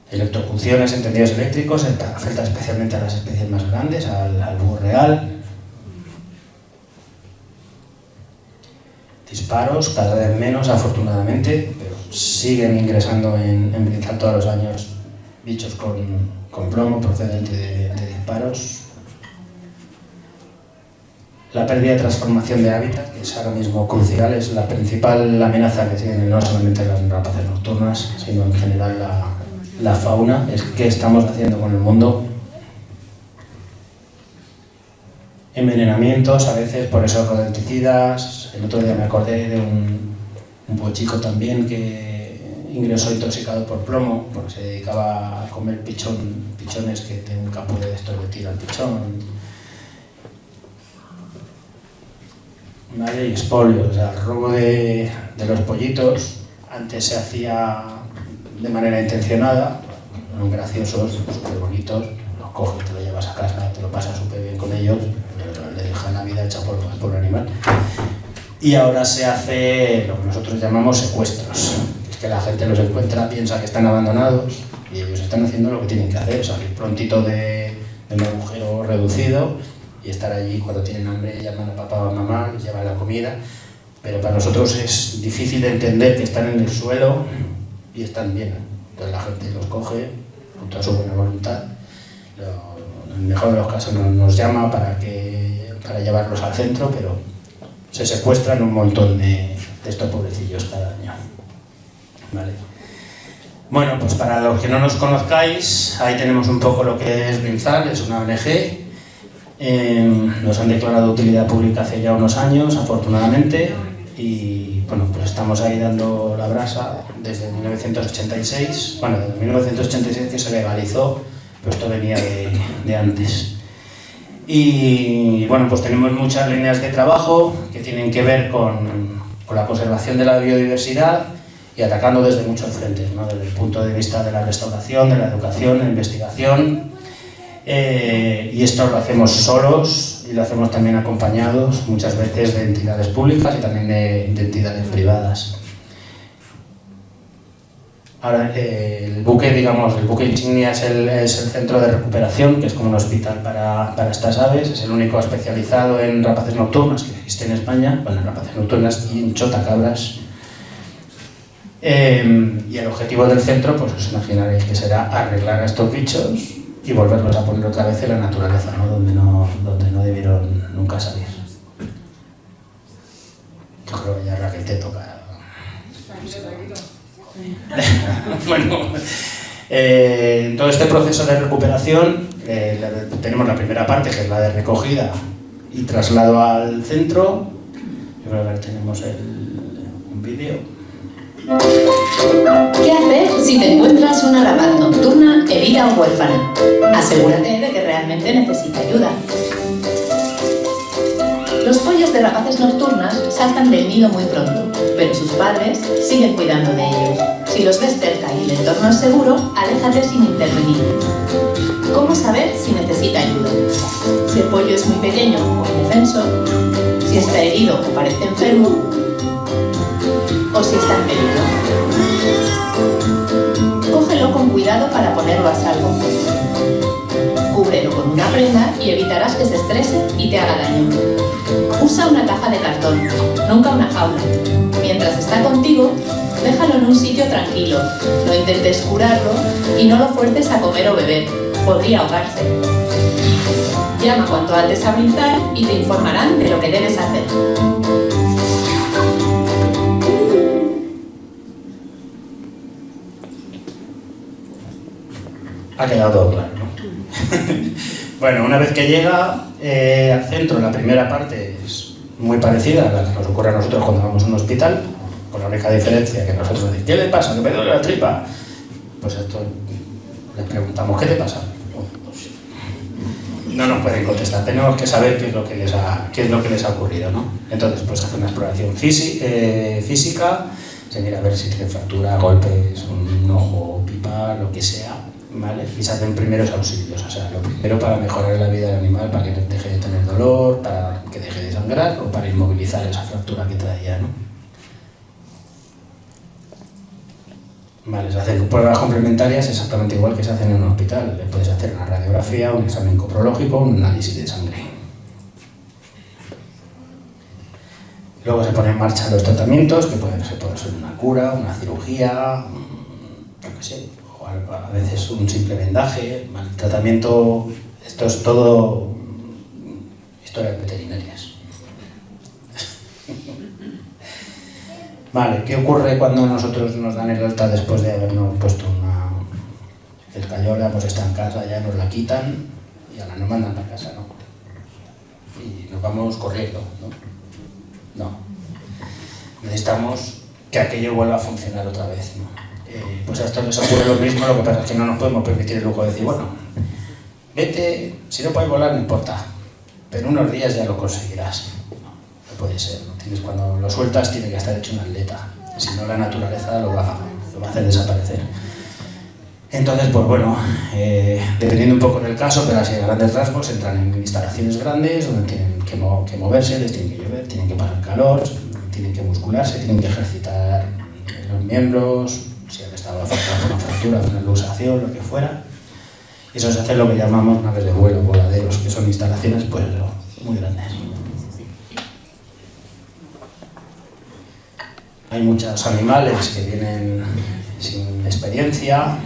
Electrocuciones en tendidos eléctricos, afecta especialmente a las especies más grandes, al búho real. Disparos, cada vez menos afortunadamente, pero siguen ingresando en Brinzal todos los años bichos con plomo procedente de disparos. La pérdida de transformación de hábitat, que es ahora mismo crucial, es la principal amenaza que tienen no solamente las rapaces nocturnas, sino en general la fauna. Es qué estamos haciendo con el mundo. Envenenamientos, a veces por esos rodenticidas. El otro día me acordé de un chico también que ingresó intoxicado por plomo, porque se dedicaba a comer pichones que tienen un capullo de estos de tiro al pichón. ¿Vale? Y expolios, o sea, el robo de los pollitos antes se hacía de manera intencionada, eran graciosos, súper bonitos, los coges, te lo llevas a casa, te lo pasas súper bien con ellos, le dejan la vida hecha por un animal. Y ahora se hace lo que nosotros llamamos secuestros, es que la gente los encuentra, piensa que están abandonados y ellos están haciendo lo que tienen que hacer, salir prontito de un agujero reducido y estar allí cuando tienen hambre, llaman a papá o a mamá, les llevan la comida, pero para nosotros es difícil de entender que están en el suelo y están bien. Entonces la gente los coge con toda su buena voluntad, en el mejor de los casos nos llama para llevarlos al centro, pero se secuestran un montón de estos pobrecillos cada año. ¿Vale? Bueno, pues para los que no nos conozcáis, ahí tenemos un poco lo que es Brinzal, es una ONG. Nos han declarado de utilidad pública hace ya unos años, afortunadamente, y bueno, pues estamos ahí dando la brasa desde 1986, bueno, desde 1986 que se legalizó, pero esto venía de antes. Y bueno, pues tenemos muchas líneas de trabajo que tienen que ver con la conservación de la biodiversidad y atacando desde muchos frentes, ¿no? Desde el punto de vista de la restauración, de la educación, de la investigación. Y esto lo hacemos solos y lo hacemos también acompañados muchas veces de entidades públicas y también de entidades privadas. Ahora, el buque insignia es el centro de recuperación, que es como un hospital para estas aves. Es el único especializado en rapaces nocturnas que existe en España, bueno, en rapaces nocturnas y en chotacabras. Y el objetivo del centro, pues os imaginaréis que será arreglar a estos bichos y volverlos a poner otra vez en la naturaleza, ¿no? Donde no debieron nunca salir. Yo creo que ya Raquel te toca. Bueno, en todo este proceso de recuperación tenemos la primera parte, que es la de recogida y traslado al centro. Yo creo que tenemos un vídeo. ¿Qué hacer si te encuentras una rapaz nocturna herida o huérfana? Asegúrate de que realmente necesita ayuda. Los pollos de rapaces nocturnas saltan del nido muy pronto, pero sus padres siguen cuidando de ellos. Si los ves cerca y el entorno es seguro, aléjate sin intervenir. ¿Cómo saber si necesita ayuda? Si el pollo es muy pequeño o indefenso, si está herido o parece enfermo, o si está en peligro. Cógelo con cuidado para ponerlo a salvo. Cúbrelo con una prenda y evitarás que se estrese y te haga daño. Usa una caja de cartón, nunca una jaula. Mientras está contigo, déjalo en un sitio tranquilo, no intentes curarlo y no lo fuerces a comer o beber, podría ahogarse. Llama cuanto antes a Brinzal y te informarán de lo que debes hacer. Ha quedado todo claro, ¿no? Bueno, una vez que llega al centro, la primera parte es muy parecida a la que nos ocurre a nosotros cuando vamos a un hospital, con la única diferencia que nosotros decimos, ¿qué le pasa? ¿Que me duele la tripa? Pues esto, les preguntamos, ¿qué te pasa? Pues, no nos pueden contestar, tenemos que saber qué es lo que les ha ocurrido, ¿no? Entonces, pues hace una exploración física, se mira a ver si tiene fractura, golpes, un ojo, pipa, lo que sea. ¿Vale? Y se hacen primeros auxilios, o sea, lo primero para mejorar la vida del animal, para que deje de tener dolor, para que deje de sangrar o para inmovilizar esa fractura que traía, ¿no? Vale, se hacen pruebas complementarias exactamente igual que se hacen en un hospital. Le puedes hacer una radiografía, un examen coprológico, un análisis de sangre. Luego se ponen en marcha los tratamientos, que puede ser una cura, una cirugía, yo qué sé, o a veces un simple vendaje. ¿Vale? El tratamiento, esto es todo historias veterinarias. Vale, ¿qué ocurre cuando nosotros nos dan el alta después de habernos puesto el cayola? Pues está en casa, ya nos la quitan y ahora nos mandan para casa, ¿no? Y nos vamos corriendo, ¿no? No. Necesitamos que aquello vuelva a funcionar otra vez, ¿no? Pues a esto les ocurre lo mismo, lo que pasa es que no nos podemos permitir el lujo de decir, bueno, vete, si no puedes volar no importa, pero unos días ya lo conseguirás. No puede ser, ¿no? Cuando lo sueltas tiene que estar hecho un atleta, si no la naturaleza lo va a hacer desaparecer. Entonces, pues bueno, dependiendo un poco del caso, pero así a grandes rasgos, entran en instalaciones grandes donde tienen que moverse, les tienen que llover, tienen que pasar calor, tienen que muscularse, tienen que ejercitar los miembros, si han estado afectados por una fractura, una luxación, lo que fuera. Y eso se hace lo que llamamos naves de vuelo, voladeros, que son instalaciones pues muy grandes. Hay muchos animales que vienen sin experiencia,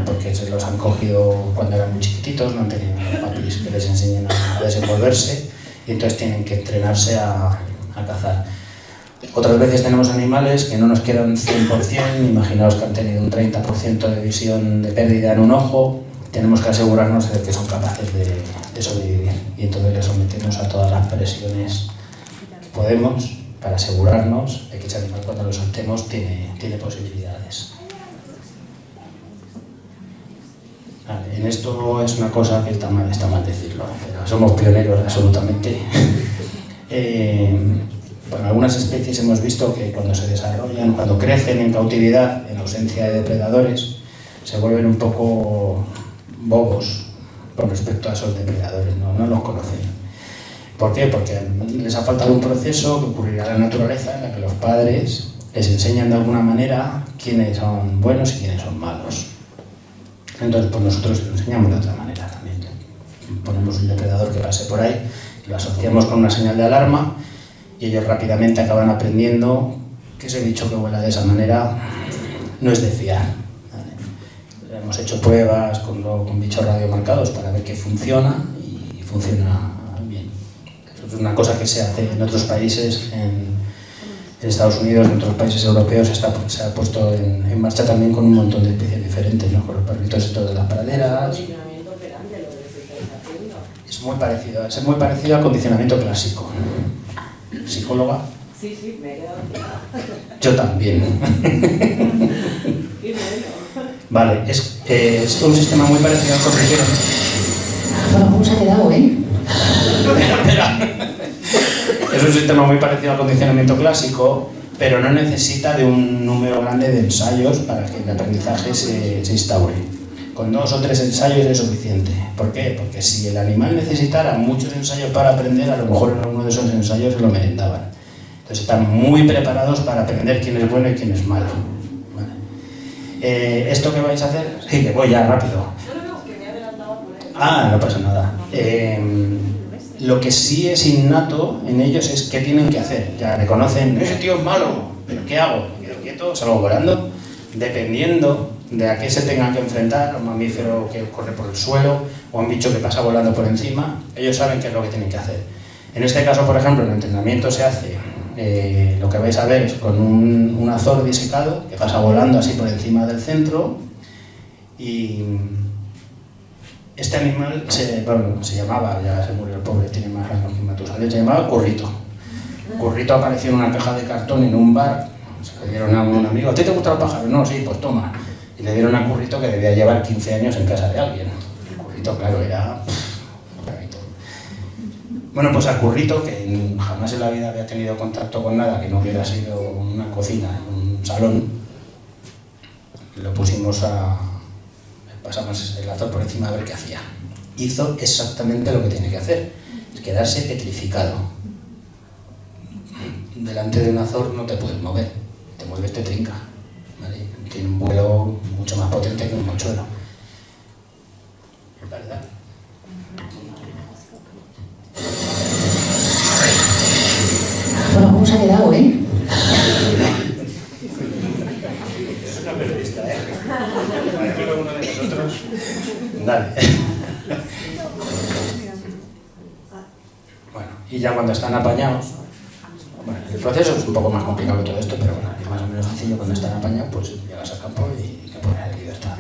porque se los han cogido cuando eran muy chiquititos, no han tenido papis que les enseñen a desenvolverse, y entonces tienen que entrenarse a cazar. Otras veces tenemos animales que no nos quedan 100%, imaginaos que han tenido un 30% de visión de pérdida en un ojo, tenemos que asegurarnos de que son capaces de sobrevivir, y entonces les sometemos a todas las presiones que podemos, para asegurarnos de que ese animal cuando lo soltemos tiene posibilidades. Vale, en esto es una cosa que está mal decirlo, pero somos pioneros absolutamente. Bueno, algunas especies hemos visto que cuando se desarrollan, cuando crecen en cautividad, en ausencia de depredadores, se vuelven un poco bobos con respecto a esos depredadores, no los conocen. ¿Por qué? Porque les ha faltado un proceso que ocurrirá en la naturaleza en la que los padres les enseñan de alguna manera quiénes son buenos y quiénes son malos. Entonces, pues nosotros lo enseñamos de otra manera también. Ponemos un depredador que pase por ahí, lo asociamos con una señal de alarma y ellos rápidamente acaban aprendiendo que ese bicho que vuela de esa manera no es de fiar. ¿Vale? Hemos hecho pruebas con bichos radiomarcados para ver que funciona y funciona. Es una cosa que se hace en otros países, en Estados Unidos, en otros países europeos, se ha puesto en marcha también con un montón de especies diferentes, ¿no? Con los perritos estos de las praderas. Es muy parecido al condicionamiento clásico. ¿Psicóloga? Sí, me he quedado. Yo también. Qué bueno. Vale, es un sistema muy parecido al condicionamiento. Bueno, ¿cómo se ha quedado, Espera. Es un sistema muy parecido al condicionamiento clásico, pero no necesita de un número grande de ensayos para que el aprendizaje se instaure. Con 2 o 3 ensayos es suficiente. ¿Por qué? Porque si el animal necesitara muchos ensayos para aprender, a lo mejor en alguno de esos ensayos se lo merendaban. Entonces están muy preparados para aprender quién es bueno y quién es malo. ¿Vale? ¿Esto que vais a hacer? Sí, que voy ya rápido. No, que me he adelantado por él. Ah, no pasa nada. Lo que sí es innato en ellos es qué tienen que hacer. Ya reconocen, ese tío es malo, pero ¿qué hago? ¿Me quedo quieto? ¿Salgo volando? Dependiendo de a qué se tengan que enfrentar, a un mamífero que corre por el suelo o a un bicho que pasa volando por encima, ellos saben qué es lo que tienen que hacer. En este caso, por ejemplo, el entrenamiento se hace, lo que vais a ver es con un azor disecado que pasa volando así por encima del centro, y este animal se llamaba, ya se murió el pobre, tiene más años que Matusalén, se llamaba Currito. Currito apareció en una caja de cartón en un bar, se le dieron a un amigo, ¿a ti te gustan los pájaros? No, sí, pues toma. Y le dieron a Currito que debía llevar 15 años en casa de alguien. El Currito, claro, era rarito. Bueno, pues al Currito, que jamás en la vida había tenido contacto con nada que no hubiera sido una cocina, un salón, lo pusimos pasamos el azor por encima a ver qué hacía. Hizo exactamente lo que tiene que hacer, es quedarse petrificado. Delante de un azor no te puedes mover, te mueves, te trinca. ¿Vale? tiene un vuelo mucho más potente que un mochuelo. ¿Verdad? Bueno, ¿cómo se ha quedado, eh? Es una periodista, ¿eh? Parece que uno de nosotros. Dale. Bueno, y ya cuando están apañados, bueno, el proceso es un poco más complicado que todo esto, pero bueno, es más o menos sencillo. Cuando están apañados, pues llegas al campo y que pones en libertad.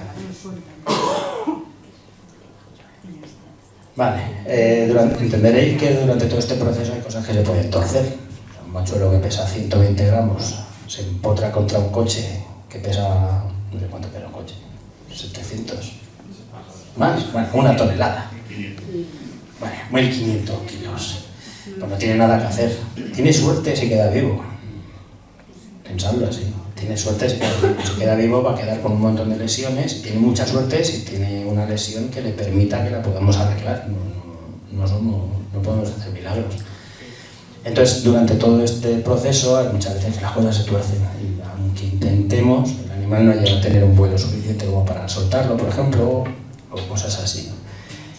Vale, entenderéis que durante todo este proceso hay cosas que se pueden torcer. Un mochuelo que pesa 120 gramos se empotra contra un coche que pesa, no sé cuánto pesa un coche, 700, más, bueno, una tonelada. Bueno, 1500 kilos. Pues no tiene nada que hacer. Tiene suerte si queda vivo. Pensadlo así. Tiene suerte si queda vivo, va a quedar con un montón de lesiones. Tiene mucha suerte si tiene una lesión que le permita que la podamos arreglar. No podemos hacer milagros. Entonces, durante todo este proceso, hay muchas veces que las cosas se tuercen. Y aunque intentemos, el animal no llega a tener un vuelo suficiente como para soltarlo, por ejemplo, o cosas así.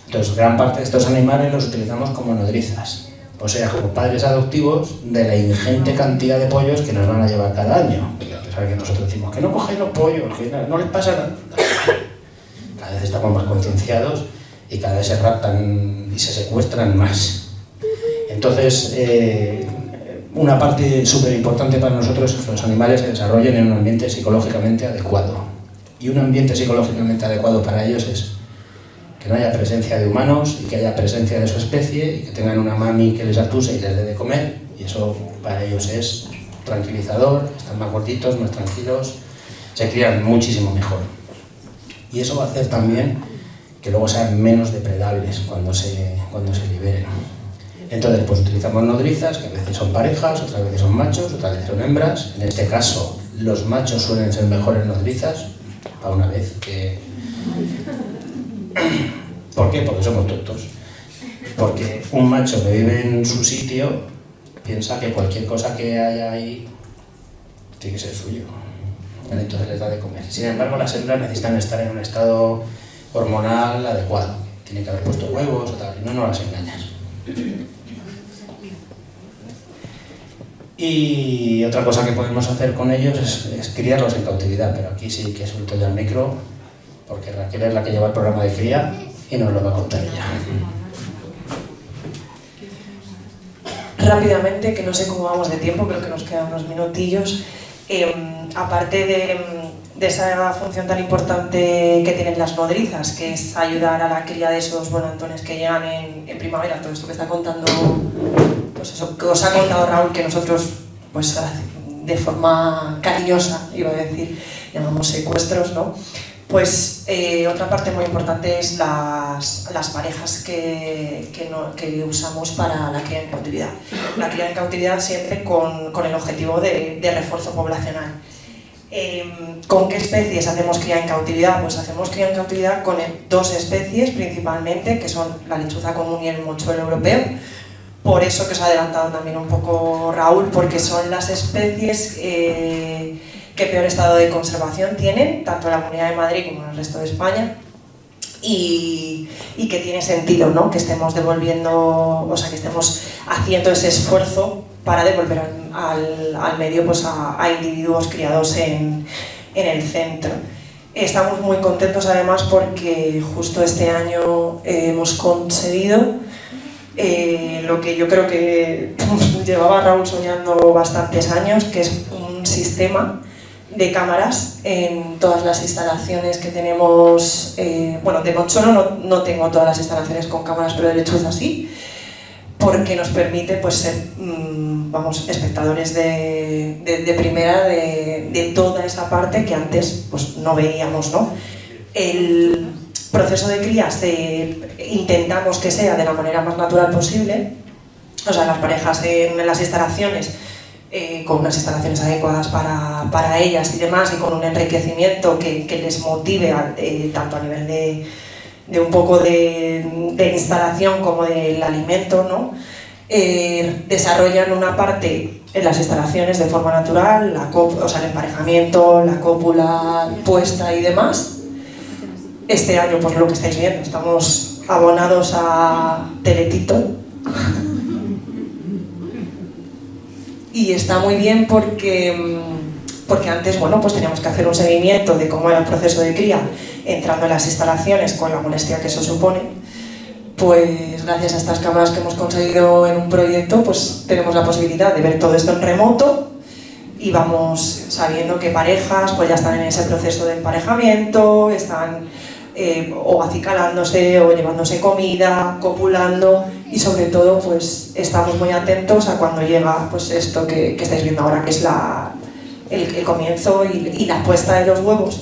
Entonces, gran parte de estos animales los utilizamos como nodrizas. O sea, como padres adoptivos de la ingente cantidad de pollos que nos van a llevar cada año. Porque a pesar de que nosotros decimos que no cogen los pollos, que no les pasa nada. Cada vez estamos más concienciados y cada vez se raptan y se secuestran más. Entonces, una parte súper importante para nosotros es que los animales se desarrollen en un ambiente psicológicamente adecuado. Y un ambiente psicológicamente adecuado para ellos es que no haya presencia de humanos y que haya presencia de su especie y que tengan una mami que les acuse y les dé de comer, y eso para ellos es tranquilizador, están más gorditos, más tranquilos, se crían muchísimo mejor. Y eso va a hacer también que luego sean menos depredables cuando se liberen. Entonces, pues utilizamos nodrizas, que a veces son parejas, otras veces son machos, otras veces son hembras. En este caso, los machos suelen ser mejores nodrizas, para una vez que... ¿Por qué? Porque somos tontos. Porque un macho que vive en su sitio piensa que cualquier cosa que haya ahí tiene que ser suyo. ¿Vale? Entonces les da de comer. Sin embargo, las hembras necesitan estar en un estado hormonal adecuado. Tienen que haber puesto huevos o tal, y no las engañas. Y otra cosa que podemos hacer con ellos es criarlos en cautividad, pero aquí sí que suelto ya el micro, porque Raquel es la que lleva el programa de cría y nos lo va a contar ella. Rápidamente, que no sé cómo vamos de tiempo, creo que nos quedan unos minutillos. Aparte de esa función tan importante que tienen las nodrizas, que es ayudar a la cría de esos bonantones que llegan en primavera, todo esto que está contando, pues eso que os ha contado Raúl, que nosotros, pues de forma cariñosa, iba a decir, llamamos secuestros, ¿no? Pues otra parte muy importante es las parejas que usamos para la cría en cautividad. La cría en cautividad siempre con el objetivo de refuerzo poblacional. ¿Con qué especies hacemos cría en cautividad? Pues hacemos cría en cautividad con dos especies principalmente, que son la lechuza común y el mochuelo europeo. Por eso que os ha adelantado también un poco Raúl, porque son las especies que peor estado de conservación tienen, tanto en la Comunidad de Madrid como en el resto de España, y que tiene sentido, ¿no? Que estemos devolviendo, o sea, que estemos haciendo ese esfuerzo para devolver al medio, pues, a individuos criados en el centro. Estamos muy contentos además porque justo este año hemos conseguido lo que yo creo que llevaba Raúl soñando bastantes años, que es un sistema de cámaras en todas las instalaciones que tenemos. Bueno, de mochuelo no tengo todas las instalaciones con cámaras, pero de lechuza sí, porque nos permite, pues, ser vamos, espectadores de primera de toda esa parte que antes, pues, no veíamos, ¿no? El proceso de cría intentamos que sea de la manera más natural posible, o sea, las parejas en las instalaciones, con unas instalaciones adecuadas para ellas y demás, y con un enriquecimiento que les motive tanto a nivel de un poco de instalación como del alimento, ¿no? Desarrollan una parte en las instalaciones de forma natural, o sea, el emparejamiento, la cópula puesta y demás. Este año, pues lo que estáis viendo, estamos abonados a Teletito. Y está muy bien porque antes, bueno, pues teníamos que hacer un seguimiento de cómo era el proceso de cría entrando en las instalaciones con la molestia que eso supone. Pues gracias a estas cámaras que hemos conseguido en un proyecto, pues tenemos la posibilidad de ver todo esto en remoto y vamos sabiendo que parejas pues ya están en ese proceso de emparejamiento, están o acicalándose o llevándose comida, copulando, y sobre todo pues estamos muy atentos a cuando llega pues esto que estáis viendo ahora, que es el comienzo y la puesta de los huevos.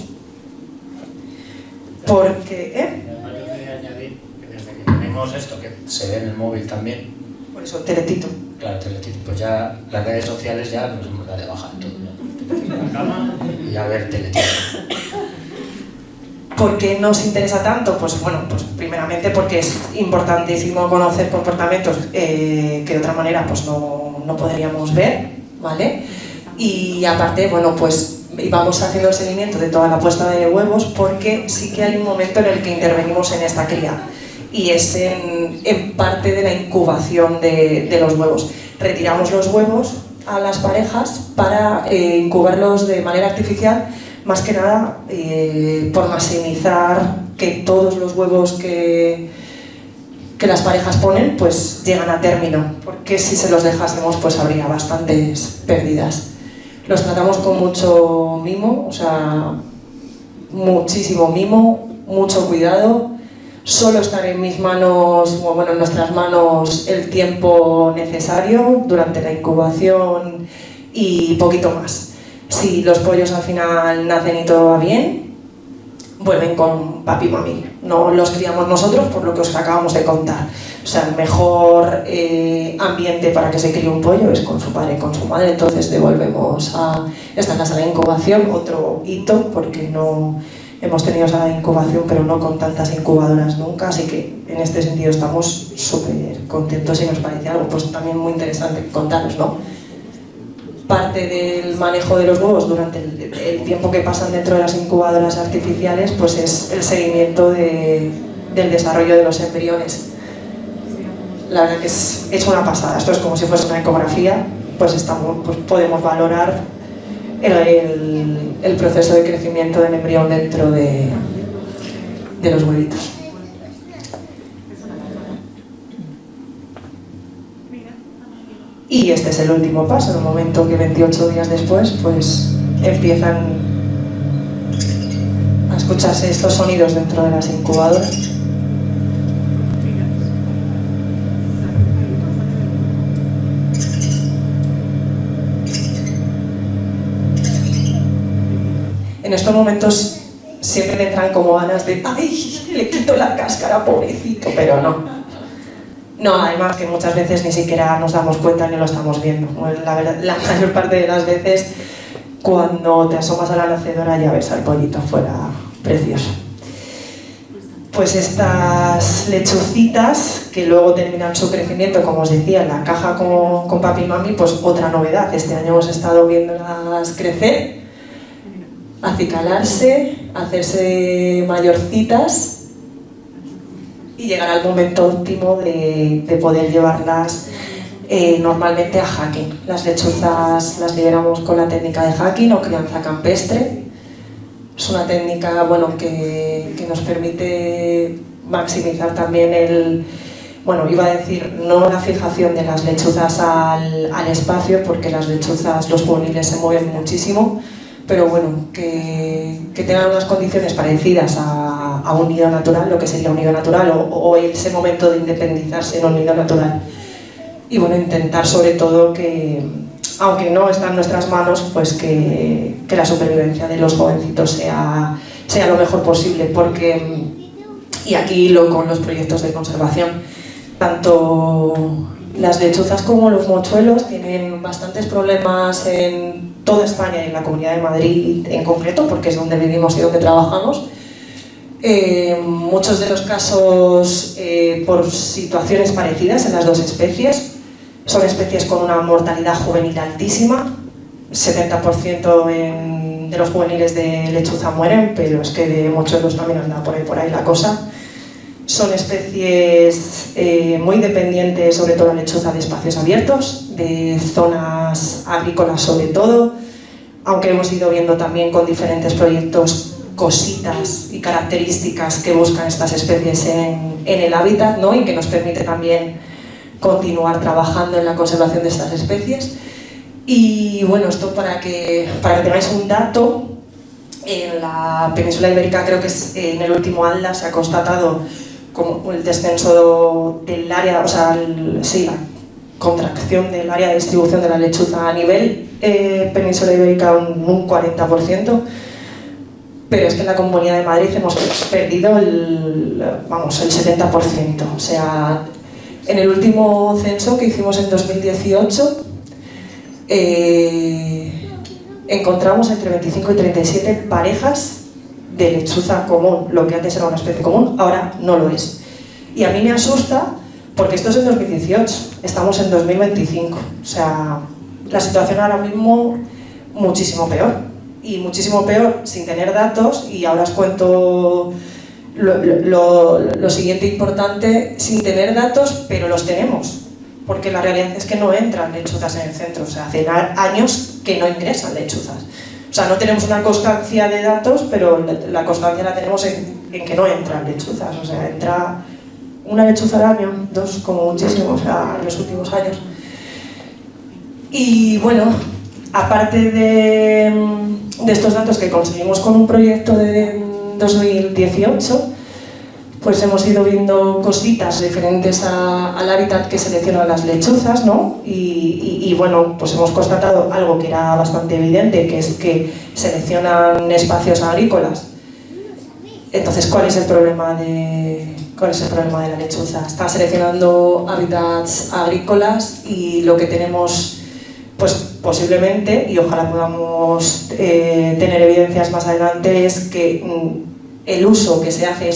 Porque, Además, yo quería añadir que desde que tenemos esto, que se ve en el móvil también, por eso, Teletito. claro, Teletito, pues ya las redes sociales ya nos hemos dado de baja todo. ¿No? La cama y a ver Teletito. ¿Por qué nos interesa tanto? Pues bueno, pues primeramente porque es importantísimo conocer comportamientos que de otra manera pues no podríamos ver, ¿vale? Y aparte, bueno, pues vamos haciendo el seguimiento de toda la puesta de huevos porque sí que hay un momento en el que intervenimos en esta cría y es en parte de la incubación de los huevos. Retiramos los huevos a las parejas para incubarlos de manera artificial, más que nada por maximizar que todos los huevos que las parejas ponen pues llegan a término, porque si se los dejásemos pues habría bastantes pérdidas. Los tratamos con mucho mimo, o sea, muchísimo mimo, mucho cuidado. Solo estar en mis manos, o bueno, en nuestras manos, el tiempo necesario durante la incubación y poquito más. Si los pollos al final nacen y todo va bien, vuelven con papi y mami. No los criamos nosotros, por lo que os acabamos de contar. O sea, el mejor ambiente para que se críe un pollo es con su padre y con su madre. Entonces devolvemos a esta sala de incubación, otro hito, porque no hemos tenido sala de incubación, pero no con tantas incubadoras nunca. Así que en este sentido estamos súper contentos y nos parece algo pues también muy interesante contaros, ¿no? Parte del manejo de los huevos durante el tiempo que pasan dentro de las incubadoras artificiales pues es el seguimiento del desarrollo de los embriones. La verdad que es una pasada, esto es como si fuese una ecografía, pues podemos valorar el proceso de crecimiento del embrión dentro de los huevitos. Y este es el último paso, en el momento que 28 días después pues empiezan a escucharse estos sonidos dentro de las incubadoras. En estos momentos siempre me entran como ganas de ¡ay! Le quito la cáscara, pobrecito, pero no. No, además que muchas veces ni siquiera nos damos cuenta ni lo estamos viendo. La mayor parte de las veces cuando te asomas a la nacedora ya ves al pollito afuera, precioso. Pues estas lechucitas que luego terminan su crecimiento, como os decía, en la caja con papi y mami, pues otra novedad. Este año hemos estado viéndolas crecer, acicalarse, hacerse mayorcitas y llegar al momento óptimo de poder llevarlas normalmente a hacking. Las lechuzas las liberamos con la técnica de hacking o crianza campestre. Es una técnica que nos permite maximizar también iba a decir, no la fijación de las lechuzas al espacio, porque las lechuzas, los juveniles se mueven muchísimo, pero bueno, que tengan unas condiciones parecidas a un nido natural, lo que sería un nido natural, o ese momento de independizarse en un nido natural. Y bueno, intentar sobre todo que, aunque no está en nuestras manos, pues que la supervivencia de los jovencitos sea lo mejor posible, porque, y aquí con los proyectos de conservación, tanto las lechuzas como los mochuelos tienen bastantes problemas en toda España y en la Comunidad de Madrid en concreto, porque es donde vivimos y donde trabajamos. Muchos de los casos por situaciones parecidas en las dos especies. Son especies con una mortalidad juvenil altísima, 70% de los juveniles de lechuza mueren, pero es que de mochuelos también anda por ahí la cosa. Son especies muy dependientes, sobre todo la lechuza, de espacios abiertos, de zonas agrícolas sobre todo, aunque hemos ido viendo también con diferentes proyectos cositas y características que buscan estas especies en el hábitat, ¿no? Y que nos permite también continuar trabajando en la conservación de estas especies. Y bueno, esto para que tengáis un dato, en la península ibérica, creo que es en el último ALDA, se ha constatado como el descenso del área, o sea, la contracción del área de distribución de la lechuza a nivel península ibérica un 40%, pero es que en la Comunidad de Madrid hemos perdido el 70%. O sea, en el último censo que hicimos en 2018 encontramos entre 25 y 37 parejas de lechuza común. Lo que antes era una especie común, ahora no lo es. Y a mí me asusta porque esto es en 2018, estamos en 2025. O sea, la situación ahora mismo muchísimo peor. Y muchísimo peor sin tener datos, y ahora os cuento lo siguiente importante, sin tener datos, pero los tenemos. Porque la realidad es que no entran lechuzas en el centro, o sea, hace años que no ingresan lechuzas. O sea, no tenemos una constancia de datos, pero la constancia la tenemos en que no entran lechuzas. O sea, entra una lechuza al año, 2 como muchísimo, o sea, en los últimos años. Y bueno, aparte de estos datos que conseguimos con un proyecto de 2018, pues hemos ido viendo cositas referentes al hábitat que seleccionan las lechuzas, ¿no? Y bueno, pues hemos constatado algo que era bastante evidente, que es que seleccionan espacios agrícolas. Entonces, ¿cuál es el problema de la lechuza? Está seleccionando hábitats agrícolas, y lo que tenemos, pues posiblemente, y ojalá podamos tener evidencias más adelante, es que el uso que se hace,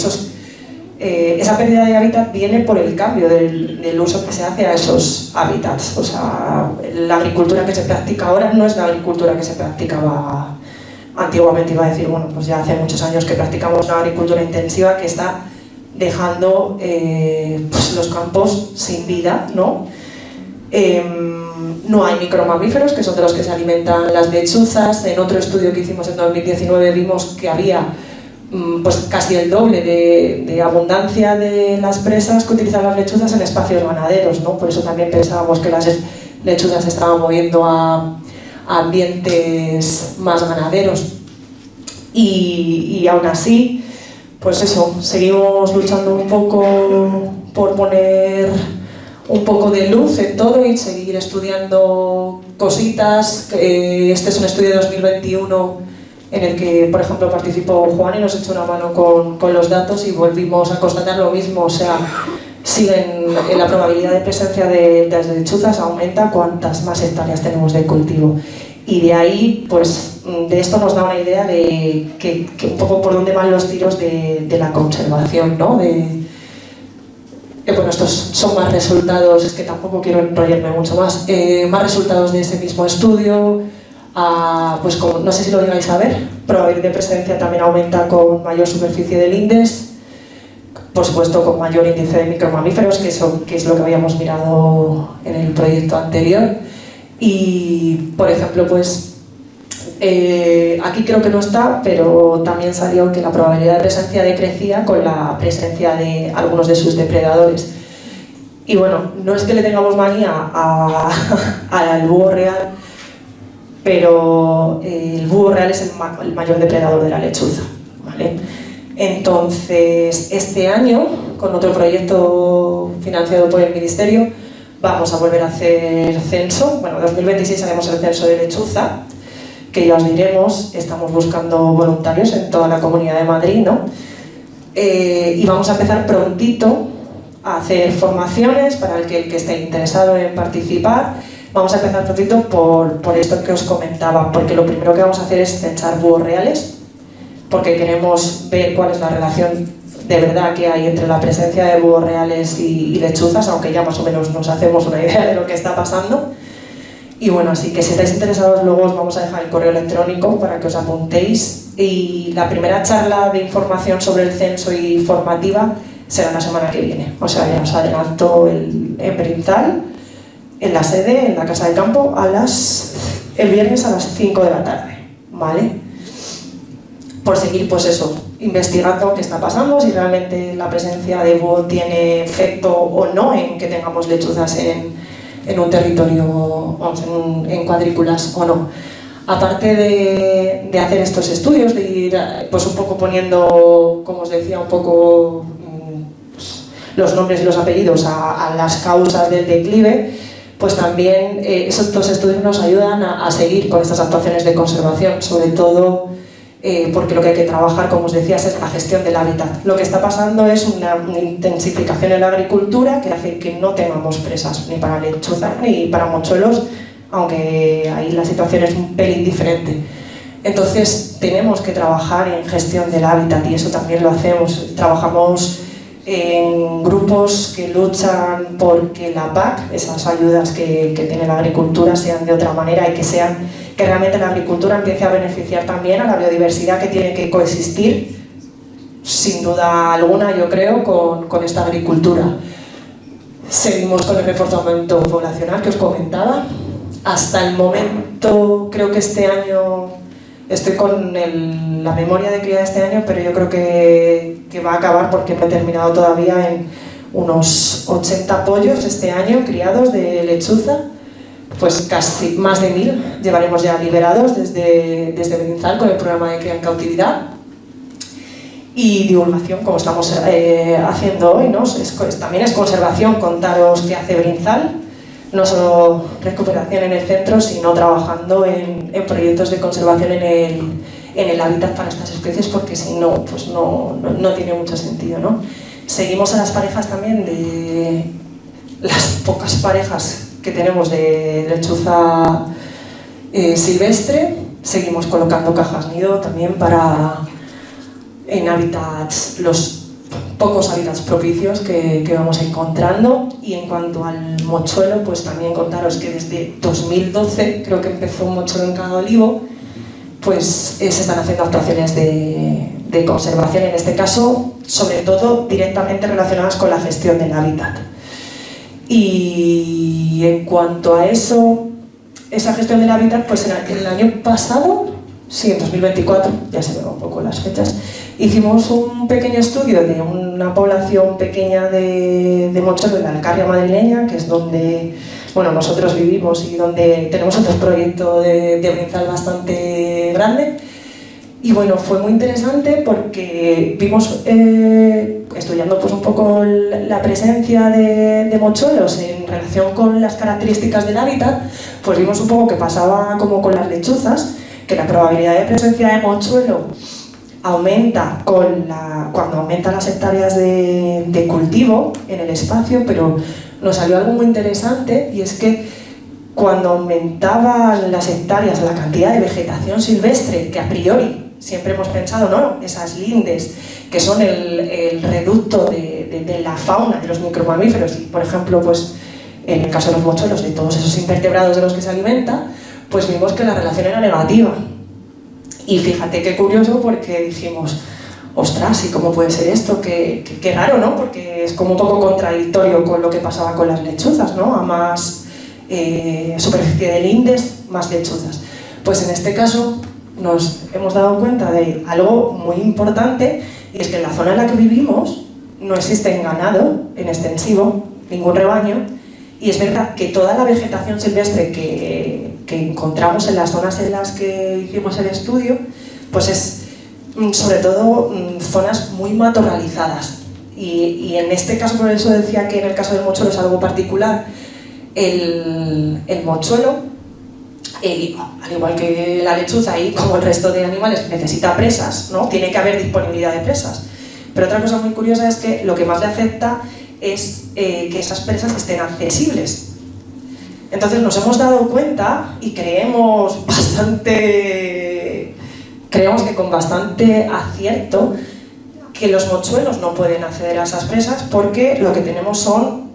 esa pérdida de hábitat viene por el cambio del uso que se hace a esos hábitats. O sea, la agricultura que se practica ahora no es la agricultura que se practicaba antiguamente. Iba a decir, bueno, pues ya hace muchos años que practicamos una agricultura intensiva que está dejando pues los campos sin vida, ¿no? No hay micromamíferos, que son de los que se alimentan las lechuzas. En otro estudio que hicimos en 2019 vimos que había pues casi el doble de abundancia de las presas que utilizan las lechuzas en espacios ganaderos, ¿no? Por eso también pensábamos que las lechuzas se estaban moviendo a ambientes más ganaderos. Y aún así, pues eso, seguimos luchando un poco por poner un poco de luz en todo y seguir estudiando cositas. Este es un estudio de 2021 en el que, por ejemplo, participó Juan y nos echó una mano con los datos, y volvimos a constatar lo mismo. O sea, siguen en la probabilidad de presencia de las lechuzas aumenta cuantas más hectáreas tenemos de cultivo. Y de ahí, pues, de esto nos da una idea de que un poco por dónde van los tiros de la conservación, ¿no? Bueno, estos son más resultados, es que tampoco quiero enrollarme mucho más, más resultados de ese mismo estudio. Pues como, no sé si lo llegáis a ver, probabilidad de presencia también aumenta con mayor superficie de lindes, por supuesto con mayor índice de micromamíferos, que es lo que habíamos mirado en el proyecto anterior. Y, por ejemplo, pues aquí creo que no está, pero también salió que la probabilidad de presencia decrecía con la presencia de algunos de sus depredadores. Y bueno, no es que le tengamos manía al búho real, pero el búho real es el mayor depredador de la lechuza, ¿vale? Entonces, este año, con otro proyecto financiado por el Ministerio, vamos a volver a hacer censo. Bueno, en 2026 haremos el censo de lechuza, que ya os diremos. Estamos buscando voluntarios en toda la Comunidad de Madrid, ¿no? Y vamos a empezar prontito a hacer formaciones para el que esté interesado en participar. Vamos a empezar prontito por esto que os comentaba, porque lo primero que vamos a hacer es censar búhos reales, porque queremos ver cuál es la relación de verdad que hay entre la presencia de búhos reales y lechuzas, aunque ya más o menos nos hacemos una idea de lo que está pasando. Y bueno, así que si estáis interesados, luego os vamos a dejar el correo electrónico para que os apuntéis. Y la primera charla de información sobre el censo y formativa será la semana que viene. O sea, ya os adelanto en Brinzal, en la sede, en la Casa de Campo, el viernes a las 5 de la tarde, ¿vale? Por seguir, pues eso, investigando qué está pasando, si realmente la presencia de búho tiene efecto o no en que tengamos lechuzas en un territorio, vamos, en cuadrículas o no. Aparte de hacer estos estudios, de ir pues un poco poniendo, como os decía, un poco pues, los nombres y los apellidos a las causas del declive, pues también estos estudios nos ayudan a seguir con estas actuaciones de conservación, sobre todo porque lo que hay que trabajar, como os decía, es la gestión del hábitat. Lo que está pasando es una intensificación en la agricultura que hace que no tengamos presas ni para lechuza ni para mochuelos, aunque ahí la situación es un pelín diferente. Entonces tenemos que trabajar en gestión del hábitat y eso también lo hacemos. Trabajamos en grupos que luchan porque la PAC, esas ayudas que tiene la agricultura, sean de otra manera y que realmente la agricultura empiece a beneficiar también a la biodiversidad que tiene que coexistir, sin duda alguna, yo creo, con esta agricultura. Seguimos con el reforzamiento poblacional que os comentaba. Hasta el momento, creo que este año, estoy con la memoria de cría de este año, pero yo creo que va a acabar porque no he terminado todavía, en unos 80 pollos este año criados de lechuza, pues casi más de 1000 llevaremos ya liberados desde Brinzal con el programa de cría en cautividad. Y divulgación, como estamos haciendo hoy, ¿no? También es conservación, contaros qué hace Brinzal, no solo recuperación en el centro, sino trabajando en proyectos de conservación en el hábitat para estas especies, porque si no, pues no tiene mucho sentido, ¿no? Seguimos a las parejas también, de las pocas parejas que tenemos de lechuza silvestre, seguimos colocando cajas nido también en hábitats, los pocos hábitats propicios que vamos encontrando. Y en cuanto al mochuelo, pues también contaros que desde 2012, creo que empezó un mochuelo en cada olivo, pues se están haciendo actuaciones de conservación, en este caso, sobre todo directamente relacionadas con la gestión del hábitat. Y en cuanto a eso, esa gestión del hábitat, pues en el año pasado, sí, en 2024, ya se ven un poco las fechas, hicimos un pequeño estudio de una población pequeña de mochuelo en la Alcarria madrileña, que es donde, bueno, nosotros vivimos y donde tenemos otro proyecto de Brinzal bastante grande. Y bueno, fue muy interesante porque vimos, estudiando pues un poco la presencia de mochuelos en relación con las características del hábitat, pues vimos un poco que pasaba como con las lechuzas, que la probabilidad de presencia de mochuelo aumenta cuando aumentan las hectáreas de cultivo en el espacio, pero nos salió algo muy interesante, y es que cuando aumentaban las hectáreas, la cantidad de vegetación silvestre, que a priori siempre hemos pensado, ¿no?, esas lindes, que son el reducto de la fauna de los micromamíferos, y por ejemplo, pues en el caso de los mochuelos, de todos esos invertebrados de los que se alimenta, pues vimos que la relación era negativa. Y fíjate qué curioso, porque dijimos, ostras, ¿y cómo puede ser esto? Qué raro, ¿no? Porque es como un poco contradictorio con lo que pasaba con las lechuzas, ¿no? A más superficie de lindes, más lechuzas. Pues en este caso nos hemos dado cuenta de algo muy importante, y es que en la zona en la que vivimos no existe ganado en extensivo, ningún rebaño, y es verdad que toda la vegetación silvestre que encontramos en las zonas en las que hicimos el estudio, pues es sobre todo zonas muy matorralizadas. Y en este caso, por eso decía que en el caso del mochuelo es algo particular. El mochuelo, al igual que la lechuza y como el resto de animales, necesita presas, ¿no? Tiene que haber disponibilidad de presas. Pero otra cosa muy curiosa es que lo que más le afecta es que esas presas estén accesibles. Entonces nos hemos dado cuenta, y creemos que con bastante acierto, que los mochuelos no pueden acceder a esas presas porque lo que tenemos son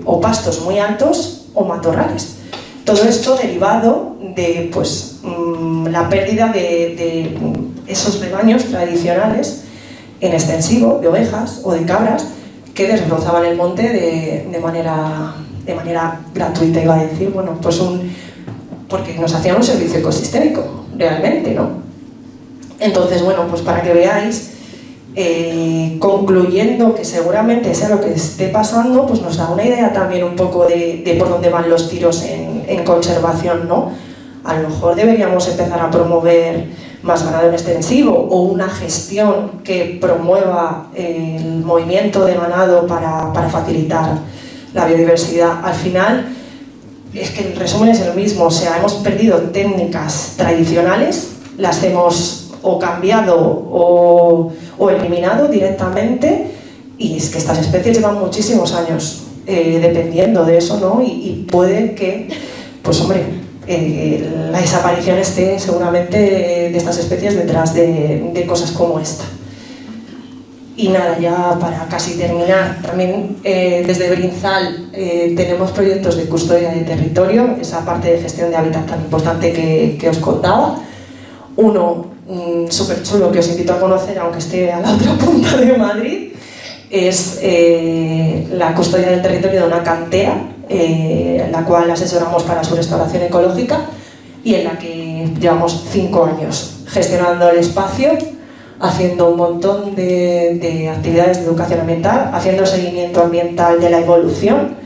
o pastos muy altos o matorrales. Todo esto derivado de pues, la pérdida de esos rebaños tradicionales en extensivo de ovejas o de cabras que desbrozaban el monte de manera gratuita, iba a decir, bueno, pues porque nos hacían un servicio ecosistémico, realmente, ¿no? Entonces, bueno, pues para que veáis, concluyendo que seguramente sea lo que esté pasando, pues nos da una idea también un poco de por dónde van los tiros en conservación, ¿no? A lo mejor deberíamos empezar a promover más ganado en extensivo o una gestión que promueva el movimiento de ganado para facilitar la biodiversidad. Al final, es que el resumen es el mismo, o sea, hemos perdido técnicas tradicionales, las hemos o cambiado o eliminado directamente, y es que estas especies llevan muchísimos años dependiendo de eso, ¿no? Y puede que, pues hombre, la desaparición esté seguramente de estas especies detrás de cosas como esta. Y nada, ya para casi terminar, también desde Brinzal tenemos proyectos de custodia de territorio, esa parte de gestión de hábitat tan importante que os contaba. Uno súper chulo que os invito a conocer, aunque esté a la otra punta de Madrid, es la custodia del territorio de una cantera, la cual asesoramos para su restauración ecológica y en la que llevamos 5 años gestionando el espacio, haciendo un montón de actividades de educación ambiental, haciendo seguimiento ambiental de la evolución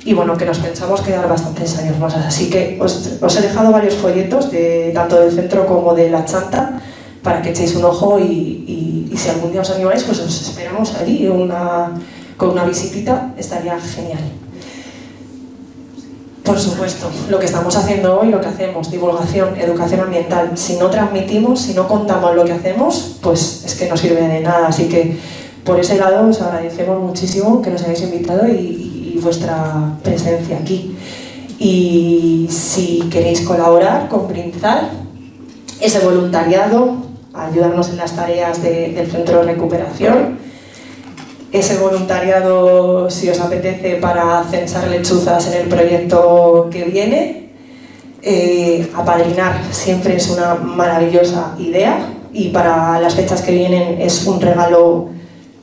y bueno, que nos pensamos quedar bastantes años más. Así que os he dejado varios folletos tanto del centro como de la Chanta para que echéis un ojo y si algún día os animáis, pues os esperamos allí con una visitita, estaría genial. Por supuesto, lo que estamos haciendo hoy, lo que hacemos, divulgación, educación ambiental, si no transmitimos, si no contamos lo que hacemos, pues es que no sirve de nada. Así que por ese lado os agradecemos muchísimo que nos hayáis invitado y vuestra presencia aquí. Y si queréis colaborar con Brinzal, ese voluntariado, ayudarnos en las tareas del centro de recuperación, ese voluntariado, si os apetece, para censar lechuzas en el proyecto que viene, apadrinar siempre es una maravillosa idea y para las fechas que vienen es un regalo,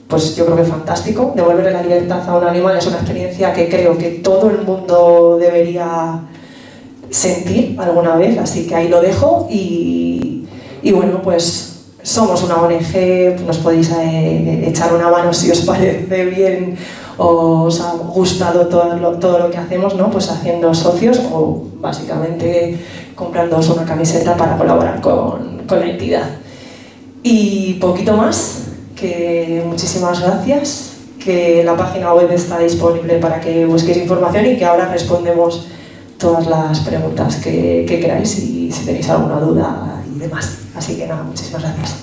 pues yo creo que fantástico. Devolverle la libertad a un animal es una experiencia que creo que todo el mundo debería sentir alguna vez, así que ahí lo dejo y bueno, pues somos una ONG, nos podéis echar una mano si os parece bien o os ha gustado todo lo que hacemos, ¿no? Pues haciendo socios o básicamente comprándoos una camiseta para colaborar con la entidad. Y poquito más, que muchísimas gracias, que la página web está disponible para que busquéis información y que ahora respondemos todas las preguntas que queráis y si tenéis alguna duda y demás. Así que nada, muchísimas gracias.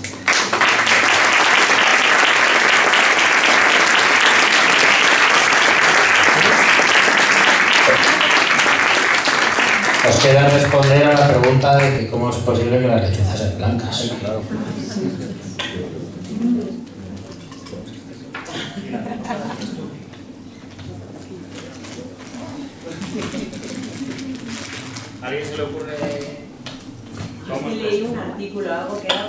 Os queda responder a la pregunta de que cómo es posible que las lechuzas sean blancas. Sí, claro. ¿A alguien se le ocurre? Leí un artículo, algo que era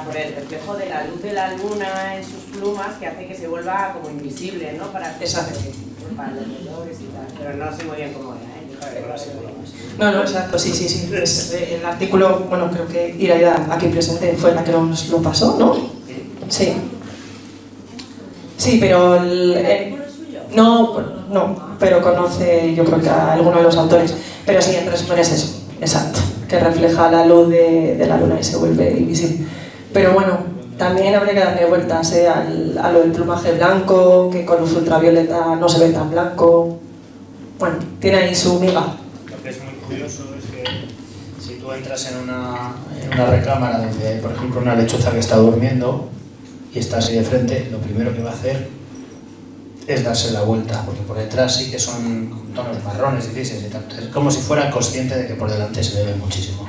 por el reflejo de la luz de la luna en sus plumas que hace que se vuelva como invisible, ¿no? Para los lectores y tal, pero no sé muy bien cómo era, No, exacto, sí. El artículo, bueno, creo que Iraida, aquí presente, fue la que nos lo pasó, ¿no? Sí. Sí, pero no, pero conoce, yo creo que a alguno de los autores. Pero sí, en resumen es eso, exacto, que refleja la luz de la luna y se vuelve invisible. Pero bueno, también habría que darle vueltas a lo del plumaje blanco, que con luz ultravioleta no se ve tan blanco. Bueno, tiene ahí su miga. Lo que es muy curioso es que si tú entras en una recámara donde hay, por ejemplo, una lechuza que está durmiendo y está así de frente, lo primero que va a hacer es darse la vuelta, porque por detrás sí que son tonos marrones y grises y tal. Es como si fuera consciente de que por delante se le ve muchísimo.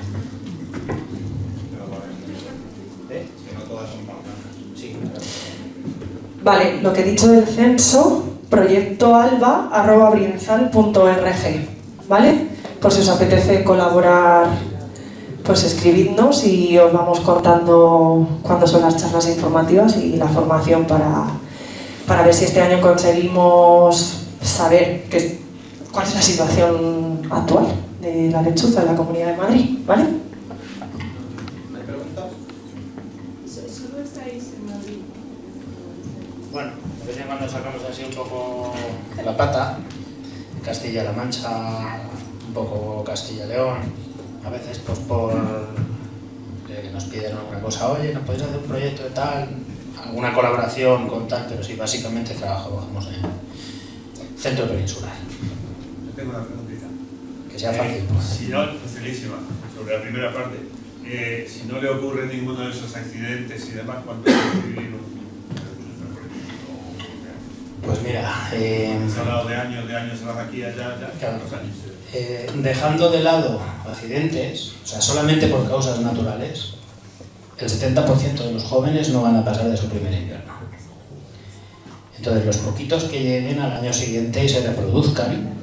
Que no todas son blancas. Sí. Vale, lo que he dicho del censo, proyectoalba@brienzal.org, ¿vale? Por si os apetece colaborar, pues escribidnos y os vamos contando cuándo son las charlas informativas y la formación para ver si este año conseguimos saber cuál es la situación actual de la lechuza en la Comunidad de Madrid, ¿vale? ¿Hay preguntas? ¿Solo estáis en Madrid? Bueno, de vez en cuando sacamos así un poco la pata, Castilla-La Mancha, un poco Castilla-León, a veces pues por que nos piden alguna cosa, oye, ¿nos podéis hacer un proyecto de tal? Alguna colaboración con tal, pero sí, básicamente trabajamos en centro peninsular. Yo tengo una preguntita. Que sea fácil. Si no, facilísima, sobre la primera parte. Si no le ocurre ninguno de esos accidentes y demás, ¿cuánto puede vivir un Pues mira, hemos hablado de años aquí, allá, claro. ¿cuántos años? Dejando de lado accidentes, o sea, solamente por causas naturales, el 70% de los jóvenes no van a pasar de su primer invierno. Entonces, los poquitos que lleguen al año siguiente y se reproduzcan,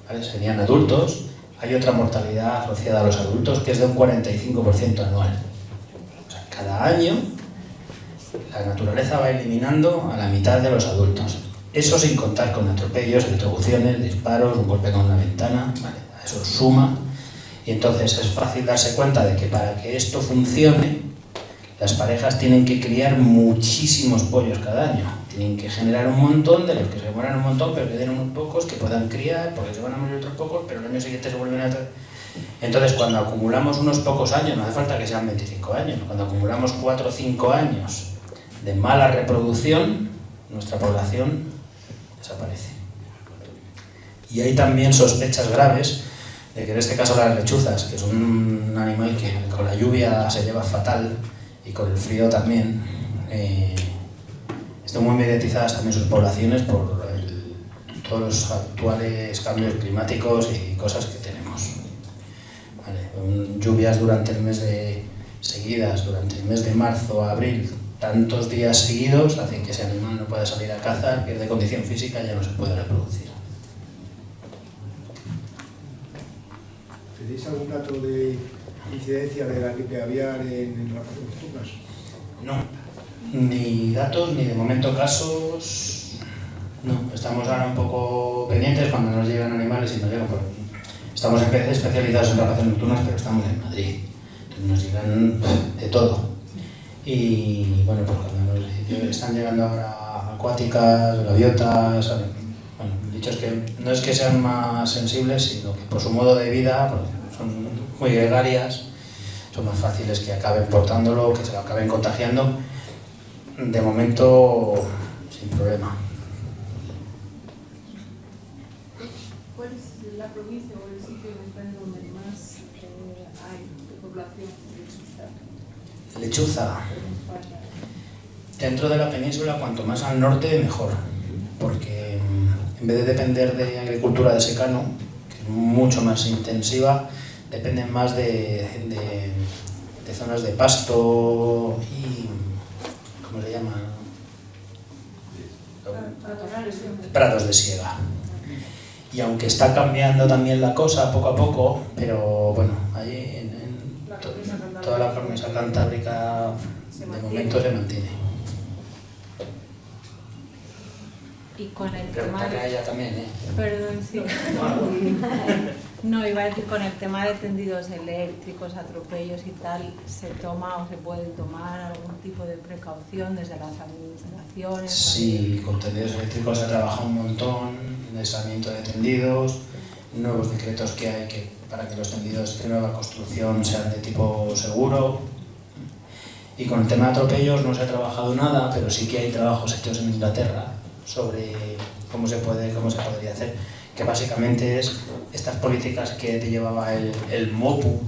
¿vale? Serían adultos. Hay otra mortalidad asociada a los adultos que es de un 45% anual. O sea, cada año la naturaleza va eliminando a la mitad de los adultos. Eso sin contar con atropellos, electrocuciones, disparos, un golpe con una ventana, ¿vale? Eso suma. Y entonces es fácil darse cuenta de que para que esto funcione, las parejas tienen que criar muchísimos pollos cada año. Tienen que generar un montón, de los que se mueran un montón, pero que den unos pocos, que puedan criar, porque se van a morir otros pocos, pero el año siguiente se vuelven a traer. Entonces, cuando acumulamos unos pocos años, no hace falta que sean 25 años, cuando acumulamos 4 o 5 años de mala reproducción, nuestra población desaparece. Y hay también sospechas graves de que en este caso las lechuzas, que son un animal que con la lluvia se lleva fatal y con el frío también, están muy mediatizadas también sus poblaciones por todos los actuales cambios climáticos y cosas que tenemos. Vale, lluvias durante el mes seguidas, durante el mes de marzo a abril, tantos días seguidos hacen que ese animal no pueda salir a cazar, pierde condición física y ya no se puede reproducir. ¿Tenéis algún dato de incidencia de la gripe aviar en rapaces nocturnas? No, ni datos, ni de momento casos. No, estamos ahora un poco pendientes cuando nos llegan animales y nos llegan. Estamos especializados en rapaces nocturnas, pero estamos en Madrid. Entonces nos llegan de todo. Y bueno, pues cuando están llegando ahora acuáticas, gaviotas. Bueno, el dicho es que no es que sean más sensibles, sino que por su modo de vida pues, son muy gregarias, son más fáciles que acaben portándolo, que se lo acaben contagiando. De momento, sin problema. ¿Cuál es la provincia o el sitio en España donde más hay de población de Lechuza. Dentro de la península, cuanto más al norte, mejor. Porque en vez de depender de agricultura de secano, que es mucho más intensiva, dependen más de zonas de pasto y... ¿cómo se llama? Prados de siega. Y aunque está cambiando también la cosa poco a poco, pero bueno, allí en toda la cornisa cantábrica de momento se mantiene. Y con el tema Pregúntale a ella también, ¿eh? Perdón, sí. No, iba a decir, con el tema de tendidos eléctricos, atropellos y tal, ¿se toma o se puede tomar algún tipo de precaución desde las administraciones? Sí, con tendidos eléctricos se trabaja un montón, en aislamiento de tendidos, nuevos decretos que hay para que los tendidos de nueva construcción sean de tipo seguro. Y con el tema de atropellos no se ha trabajado nada, pero sí que hay trabajos hechos en Inglaterra sobre cómo se podría hacer, que básicamente es estas políticas que te llevaba el MOPU.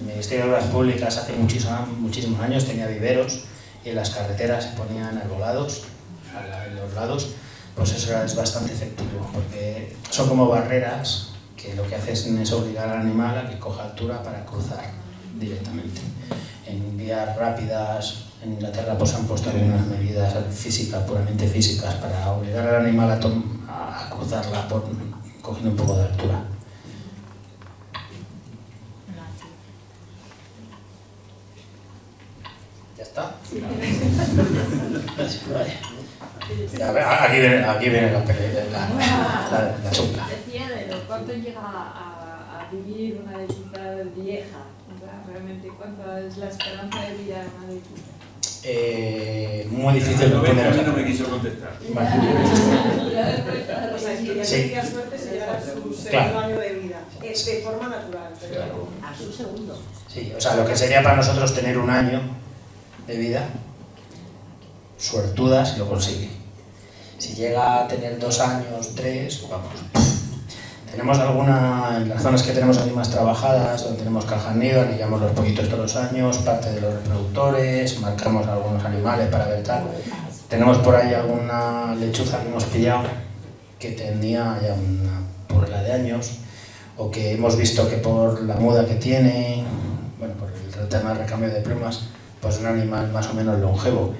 El Ministerio de Obras Públicas hace muchísimos años tenía viveros y en las carreteras se ponían arbolados, en los lados, pues eso es bastante efectivo, porque son como barreras que lo que hacen es obligar al animal a que coja altura para cruzar directamente. En vías rápidas En Inglaterra pues han puesto algunas medidas físicas, puramente físicas, para obligar al animal a cruzarla cogiendo un poco de altura. ¿Ya está? Gracias, vale. Aquí viene la chupla. Decía de cuánto llega a vivir una lechuza vieja, o sea, realmente cuánto es la esperanza de vida de una lechuza. Muy difícil no responder. no me quiso contestar. Vale. O sea, si ya tendría suerte se llegará a su segundo año de vida, de forma natural. Pero Claro. A su segundo. Sí, o sea, lo que sería para nosotros tener un año de vida, suertuda si lo consigue. Si llega a tener 2 años, 3, vamos. Tenemos alguna, en las zonas que tenemos aquí más trabajadas, donde tenemos caja nido, anillamos los pollitos todos los años, parte de los reproductores, marcamos algunos animales para ver tal. Tenemos por ahí alguna lechuza que hemos pillado que tenía ya una purla de años, o que hemos visto que por la muda que tiene, bueno, por el tema de recambio de plumas, pues es un animal más o menos longevo.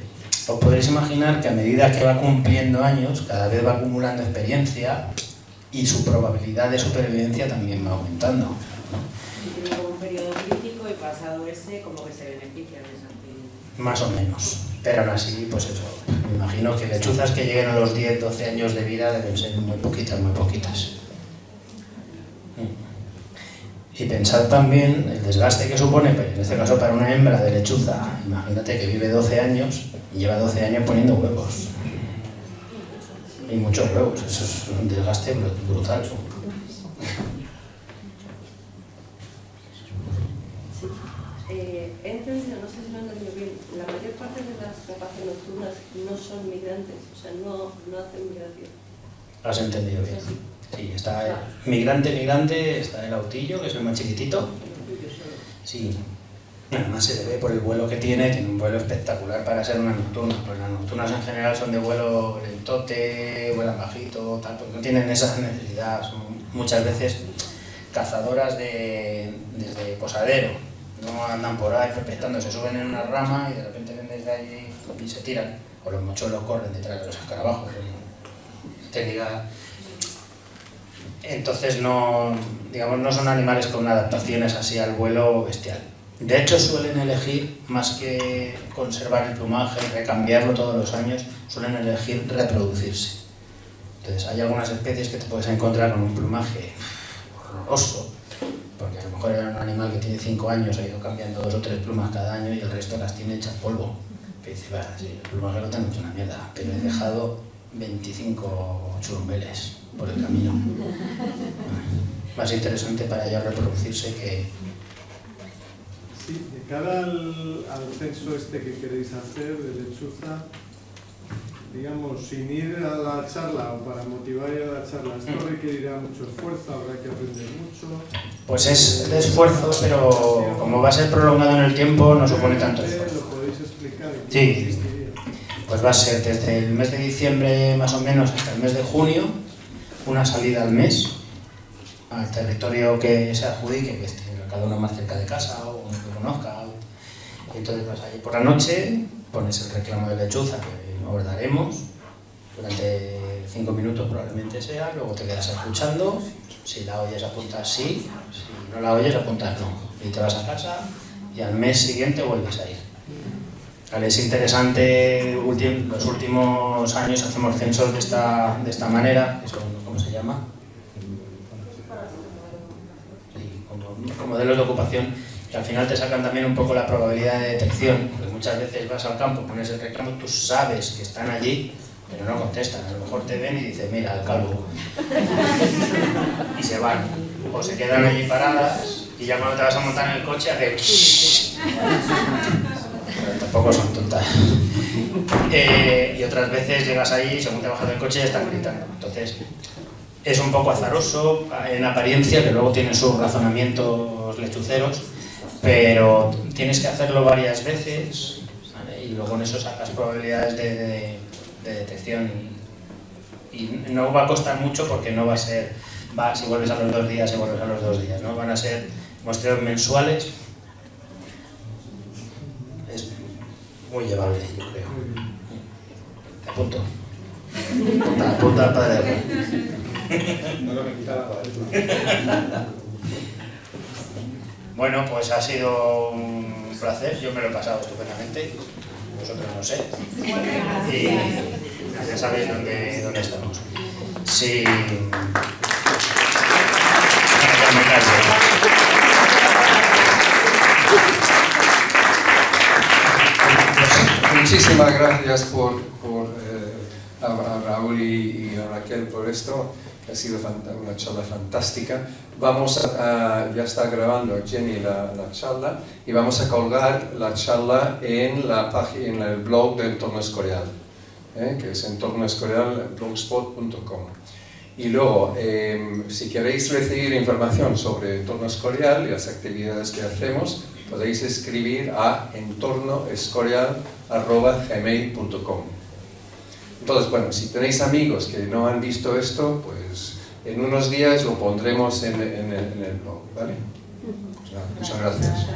Os podréis imaginar que a medida que va cumpliendo años, cada vez va acumulando experiencia y su probabilidad de supervivencia también va aumentando. Y tiene como un periodo crítico y pasado ese como que se benefician de esa experiencia. Más o menos. Pero aún así, pues eso, me imagino que lechuzas que lleguen a los 10, 12 años de vida deben ser muy poquitas, muy poquitas. Y pensar también el desgaste que supone, en este caso para una hembra de lechuza, imagínate que vive 12 años y lleva 12 años poniendo huevos. Y muchos huevos, eso es un desgaste brutal. He entendido, no sé si lo he entendido bien, la mayor parte de las rapaces nocturnas no son migrantes, o sea, no hacen migración. Lo has entendido bien. Sí, está el migrante, está el autillo, que es el más chiquitito. Sí. Además se le ve por el vuelo que tiene un vuelo espectacular para ser una nocturna, pues las nocturnas en general son de vuelo lentote, vuelan bajito, tal, porque no tienen esa necesidad, son muchas veces cazadoras desde posadero, no andan por ahí perpetrando, se suben en una rama y de repente ven desde allí y se tiran, o los mochuelos corren detrás de los escarabajos, entonces no son animales con adaptaciones así al vuelo bestial. De hecho suelen elegir, más que conservar el plumaje, recambiarlo todos los años, suelen elegir reproducirse. Entonces hay algunas especies que te puedes encontrar con un plumaje horroroso, porque a lo mejor era un animal que tiene 5 años, ha ido cambiando 2 o 3 plumas cada año y el resto las tiene hechas polvo. Que dice, sí, el plumaje lo tengo hecho una mierda, pero he dejado 25 churumbeles por el camino. Más interesante para ella reproducirse que... Sí, de cara al censo que queréis hacer de lechuza, digamos, sin ir a la charla o para motivar ir a la charla, esto requerirá mucho esfuerzo, habrá que aprender mucho. Pues es de esfuerzo, pero como va a ser prolongado en el tiempo, no supone tanto esfuerzo. ¿Lo podéis explicar? Sí, pues va a ser desde el mes de diciembre más o menos hasta el mes de junio, una salida al mes al territorio que se adjudique, que esté cada uno más cerca de casa o uno que conozca. Y entonces vas allí por la noche, pones el reclamo de lechuza que os daremos durante 5 minutos probablemente sea, luego te quedas escuchando, si la oyes apuntas sí, si no la oyes apuntas no, y te vas a casa y al mes siguiente vuelves a ir. Vale, es interesante, los últimos años hacemos censos de esta manera, que son, ¿cómo se llama? Como modelos de ocupación, que al final te sacan también un poco la probabilidad de detección, porque muchas veces vas al campo, pones el reclamo, tú sabes que están allí, pero no contestan, a lo mejor te ven y dicen, mira, el calvo, y se van, o se quedan allí paradas, y ya cuando te vas a montar en el coche hace pero tampoco son tontas. Y otras veces llegas ahí y según te bajas del coche ya están gritando, entonces es un poco azaroso en apariencia, que luego tienen sus razonamientos lechuceros, pero tienes que hacerlo varias veces, ¿vale? Y luego con eso sacas probabilidades de detección y no va a costar mucho porque no va a ser, si vuelves a los 2 días, si vuelves a los 2 días, ¿no? Van a ser muestreos mensuales. muy llevable, yo creo. Te apunto. Apunta al padre. No lo me quita la cabeza. Bueno, pues ha sido un placer, yo me lo he pasado estupendamente, vosotros no sé, y ya sabéis dónde estamos. Sí. Muchísimas gracias a Raúl y a Raquel por esto. Ha sido una charla fantástica. Ya está grabando Jenny la charla y vamos a colgar la charla en la página, en el blog de Entorno Escorial, que es entornoescorial.blogspot.com. Y luego, si queréis recibir información sobre Entorno Escorial y las actividades que hacemos, podéis escribir a entornoescorial@gmail.com. Entonces, bueno, si tenéis amigos que no han visto esto, pues en unos días lo pondremos en el blog, ¿vale? Pues nada, muchas gracias.